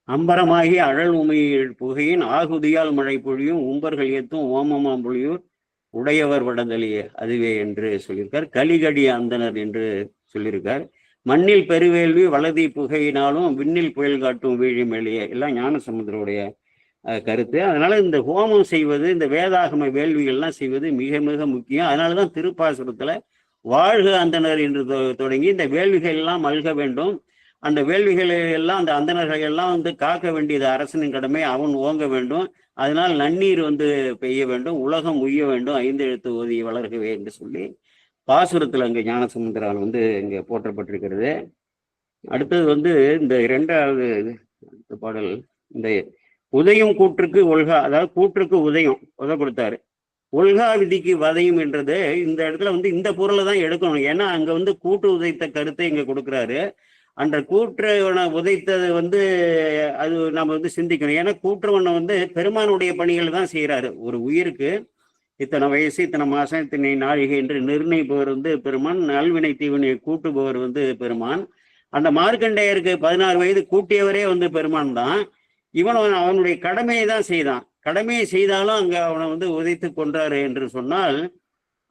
அம்பரமாகி அழல் உமையில் புகையின் ஆகுதியால் மழை பொழியும் உம்பர்கள் ஏத்தும் ஓமமாம் பொழியூர் உடையவர் வடதலியே அதுவே என்று சொல்லியிருக்கார். கலிகடி அந்தனர் என்று சொல்லியிருக்கார். மண்ணில் பெருவேள்வி வலதி புகையினாலும் விண்ணில் புயல் காட்டும் வீழி மேலேயே, எல்லாம் ஞானசமுத்திரருடைய கருத்து. அதனால இந்த ஹோமம் செய்வது, இந்த வேதாகம வேள்விகள்லாம் செய்வது மிக மிக முக்கியம். அதனாலதான் திருப்பாசுரத்துல வாழ்க அந்தனர் என்று தொடங்கி இந்த வேள்விகள் எல்லாம் மல்க வேண்டும். அந்த வேள்விகளை எல்லாம் அந்த அந்தனர்களை எல்லாம் வந்து காக்க வேண்டியது அரசனின் கடமை, அவன் ஓங்க வேண்டும். அதனால் நன்னீர் வந்து பெய்ய வேண்டும், உலகம் உய்ய வேண்டும், 5 எழுத்து ஓதி வளர்கவே என்று சொல்லி பாசுரத்துல அங்க ஞானசமுத்திரால் வந்து இங்க போற்றப்பட்டிருக்கிறது. அடுத்தது வந்து இந்த 2வது பாடல், இந்த உதயம் கூற்றுக்கு ஒல்கா, அதாவது கூற்றுக்கு உதயம் கொடுத்தாரு, ஒல்கா விதிக்கு வதையும் என்றது இந்த இடத்துல வந்து இந்த பொருளை தான் எடுக்கணும். ஏன்னா அங்க வந்து கூற்று உதைத்த கருத்தை இங்க கொடுக்குறாரு. அந்த கூற்றுவனை உதைத்தது வந்து அது நம்ம வந்து சிந்திக்கணும். ஏன்னா கூற்றுவனை வந்து பெருமானுடைய பணிகள் தான் செய்யறாரு. ஒரு உயிருக்கு இத்தனை வயசு, இத்தனை மாசம், இத்தனை நாழிகை என்று நிர்ணயிப்பவர் வந்து பெருமான், நல்வினை தீவினையை கூட்டுபவர் வந்து பெருமான். அந்த மார்க்கண்டேயருக்கு 16 வயது கூட்டியவரே வந்து பெருமான் தான். இவன் அவனுடைய கடமையை தான் செய்தான். கடமையை செய்தாலும் அங்க அவனை வந்து உதைத்து கொன்றாரு என்று சொன்னால்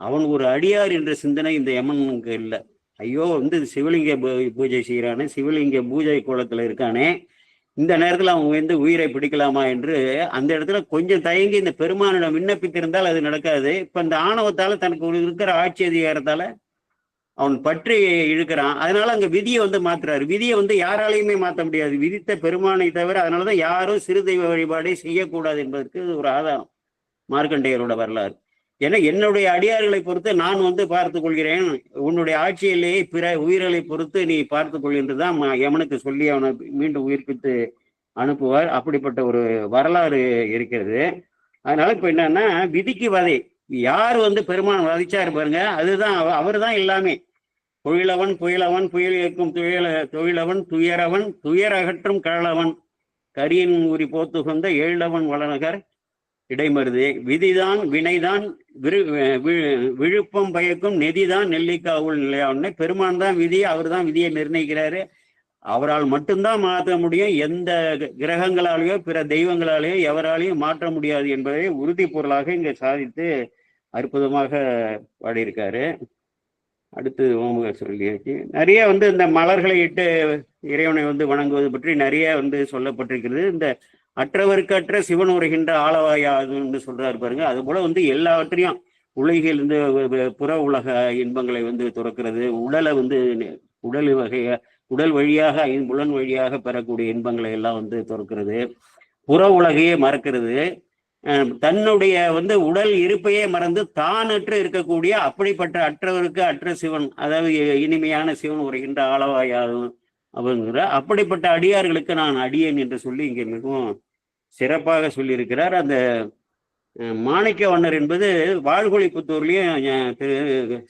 அவன் ஒரு அடியார் என்ற சிந்தனை இந்த யமனுக்கு இல்லை. ஐயோ வந்து சிவலிங்க பூஜை செய்கிறானே, சிவலிங்க பூஜை கோலத்துல இருக்கானே, இந்த நேரத்துல அவன் வந்து உயிரை பிடிக்கலாமா என்று அந்த இடத்துல கொஞ்சம் தயங்கி இந்த பெருமானிடம் விண்ணப்பித்திருந்தால் அது நடக்காது. இப்ப இந்த ஆணவத்தால தனக்கு இருக்கிற ஆட்சி அதிகாரத்தால அவன் பற்றி இழுக்கிறான். அதனால அங்க விதியை வந்து மாத்துறாரு. விதியை வந்து யாராலையுமே மாற்ற முடியாது, விதித்த பெருமானை தவிர. அதனாலதான் யாரும் சிறு தெய்வ வழிபாடை செய்யக்கூடாது என்பதற்கு ஒரு ஆதாரம் மார்க்கண்டேயரோட வரலாறு. ஏன்னா என்னுடைய அடியார்களை பொறுத்து நான் வந்து பார்த்து கொள்கிறேன், உன்னுடைய ஆட்சியிலேயே பிற உயிர்களை பொறுத்து நீ பார்த்து கொள் என்றுதான் யமனுக்கு சொல்லி அவனை மீண்டும் உயிர்ப்பித்து அனுப்புவார். அப்படிப்பட்ட ஒரு வரலாறு இருக்கிறது. அதனால இப்ப என்னன்னா விதிக்கு வதை, யார் வந்து பெருமான் வதிச்சாரு பாருங்க, அதுதான் அவர் தான் எல்லாமே. தொழிலவன் புயலவன், புயல் இயக்கும் தொழிலவன், துயரவன், துயர் அகற்றும் கழலவன், கரியின் ஊறி போத்துகந்த ஏழவன் வளநகர் இடைமருது, விதிதான் வினைதான் விழுப்பம் பயக்கும் நெதிதான் நெல்லிக்காவுள் நிலையாவுன்னு. பெருமான் தான் விதி, அவர் தான் விதியை நிர்ணயிக்கிறாரு. அவரால் மட்டும்தான் மாற்ற முடியும். எந்த கிரகங்களாலேயோ பிற தெய்வங்களாலேயோ எவராலையும் மாற்ற முடியாது என்பதை உறுதி பொருளாக இங்க சாதித்து அற்புதமாக பாடியிருக்காரு. அடுத்து ஓமுக சொல்லியாச்சு. நிறைய வந்து இந்த மலர்களை இட்டு இறைவனை வந்து வணங்குவது பற்றி நிறைய வந்து சொல்லப்பட்டிருக்கிறது. இந்த அற்றவருக்கு அற்ற சிவன் உரைகின்ற ஆளவாயாதுன்னு சொல்றாரு பாருங்க. அது போல வந்து எல்லாவற்றையும் உலகில் இருந்து புற உலக இன்பங்களை வந்து துறக்கிறது, உடலை வந்து உடல் வழியாக 5 புலன் வழியாக பெறக்கூடிய இன்பங்களை எல்லாம் வந்து துறக்கிறது, புற உலகையே மறக்கிறது, தன்னுடைய வந்து உடல் இருப்பையே மறந்து தானற்று இருக்கக்கூடிய அப்படிப்பட்ட அற்றவருக்கு அற்ற சிவன், அதாவது இனிமையான சிவன் உரைகின்ற ஆளவாயாதும் அப்படிங்கிற அப்படிப்பட்ட அடியார்களுக்கு நான் அடியேன் என்று சொல்லி இங்கே மிகவும் சிறப்பாக சொல்லியிருக்கிறார். அந்த மாணிக்க வண்ணர் என்பது வாழ்கொழிப்புத்தூர்லயும் திரு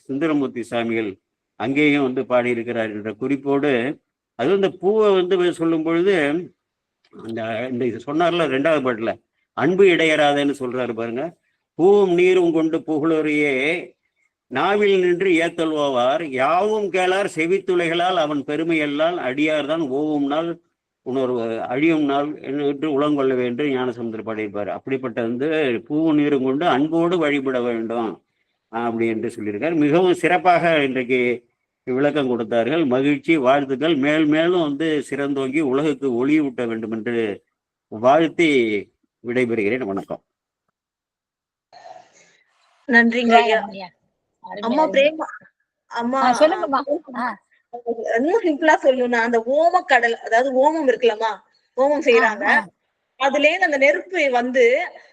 சுந்தரமூர்த்தி சாமிகள் அங்கேயும் வந்து பாடியிருக்கிறார் என்ற குறிப்போடு, அது இந்த பூவை வந்து சொல்லும் பொழுது இந்த சொன்னார்ல 2வது பாட்டுல அன்பு இடையறாதன்னு சொல்றாரு பாருங்க. பூவும் நீரும் கொண்டு புகழோரையே நாவில் நின்று ஏத்தல்வார், யாவும் கேளார் செவித்துளைகளால் அவன் பெருமையெல்லாம் அடியார் தான் ஓவும் நாள் உணர்வு அழியும் நாள் என்று உளங்கொள்ள வேண்டும் ஞானசமுத்திர பாடியிருப்பார். அப்படிப்பட்ட வந்து பூவும் நீரும் கொண்டு அன்போடு வழிபட வேண்டும் அப்படி என்று சொல்லியிருக்கார். மிகவும் சிறப்பாக இன்றைக்கு விளக்கம் கொடுத்தார்கள். மகிழ்ச்சி, வாழ்த்துக்கள். மேல் மேலும் வந்து சிறந்தோங்கி உலகுக்கு ஒளியூட்ட வேண்டும் என்று வாழ்த்தி விடைபெறுகிறேன். வணக்கம். நன்றிங்க ஐயா. அம்மா பிரேமா, அம்மா சொல்லுங்கம்மா. இன்னும் சிம்பிளா சொல்லணும்னா அந்த ஓம கடல், அதாவது ஓமம் இருக்கலாமா, ஓமம் செய்யறாங்க. அதுல இருந்து அந்த நெருப்பு வந்து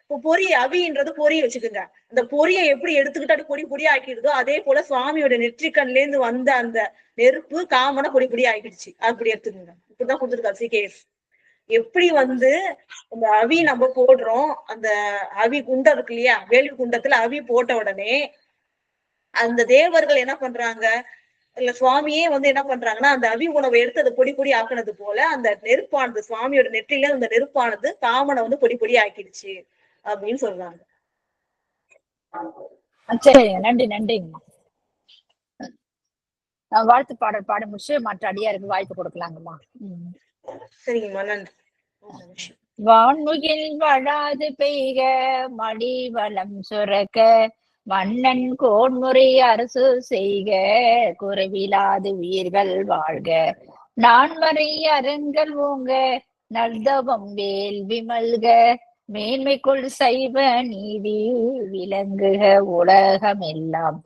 இப்போ பொரி அவின்றது பொரிய வச்சுக்குங்க. அந்த பொரியை எப்படி எடுத்துக்கிட்டு அப்படி பொடி பொடி ஆக்கிடுதோ அதே போல சுவாமியோட நெற்றிக்கண்ல இருந்து வந்த அந்த நெருப்பு காமனை பொடி பொடி ஆக்கிடுச்சு. அப்படி எடுத்துக்கோங்க. இப்படிதான் கொடுத்துருக்காரு சிகேஎஸ். எப்படி வந்து அந்த அவி நம்ம போடுறோம், அந்த அவி குண்டம் இருக்கு இல்லையா, வேள்வி குண்டத்துல அவி போட்ட உடனே அந்த தேவர்கள் என்ன பண்றாங்க, இல்ல சுவாமியே வந்து என்ன பண்றாங்கன்னா அந்த அவி உணவை எடுத்து அதை பொடி பொடி ஆக்குனது போல அந்த நெருப்பானது சுவாமியோட நெற்றில அந்த நெருப்பானது காமனை வந்து பொடி பொடி ஆக்கிடுச்சு அப்படின்னு சொல்றாங்க. சரி, நன்றி நன்றிங்க. வாழ்த்து பாடல் பாட முடிச்சு மற்ற அடியாருக்கு வாய்ப்பு கொடுக்கலாங்கம்மா. சரிங்கம்மா, நன்றி. வான்முகில் வழாது பெய்க மடி வளம் சுரக்க மன்னன் கோன்முறை அரசு செய்க குறைவிலாது உயிர்கள் வாழ்க நான்மறை அறங்கள் ஓங்க நல்தவம் வேள்வி மல்க மேன்மைக்குள் சைவ நீதி விளங்குக உலகமெல்லாம்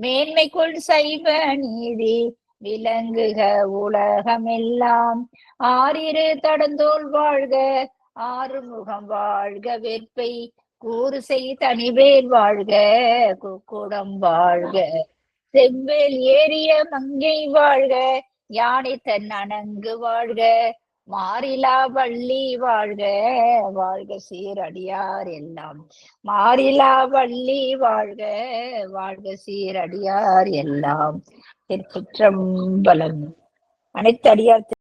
மேன்மைக்குள் சைவ நீதி விளங்குக உலகமெல்லாம் ஆறிரு தடந்தோள் வாழ்க ஆறுமுகம் வாழ்க வெற்பை கூறு செய் தனிவேல் வாழ்க குக்குடம் வாழ்க செவ்வேல் ஏறிய மங்கை வாழ்க யானை தன் அணங்கு வாழ்க மாறிலா வள்ளி வாழ்க வாழ்க சீரடியார் எல்லாம் மாறிலா வள்ளி வாழ்க வாழ்க சீரடியார் எல்லாம். திருச்சிற்றம்பலம். அனைத்து அடியார்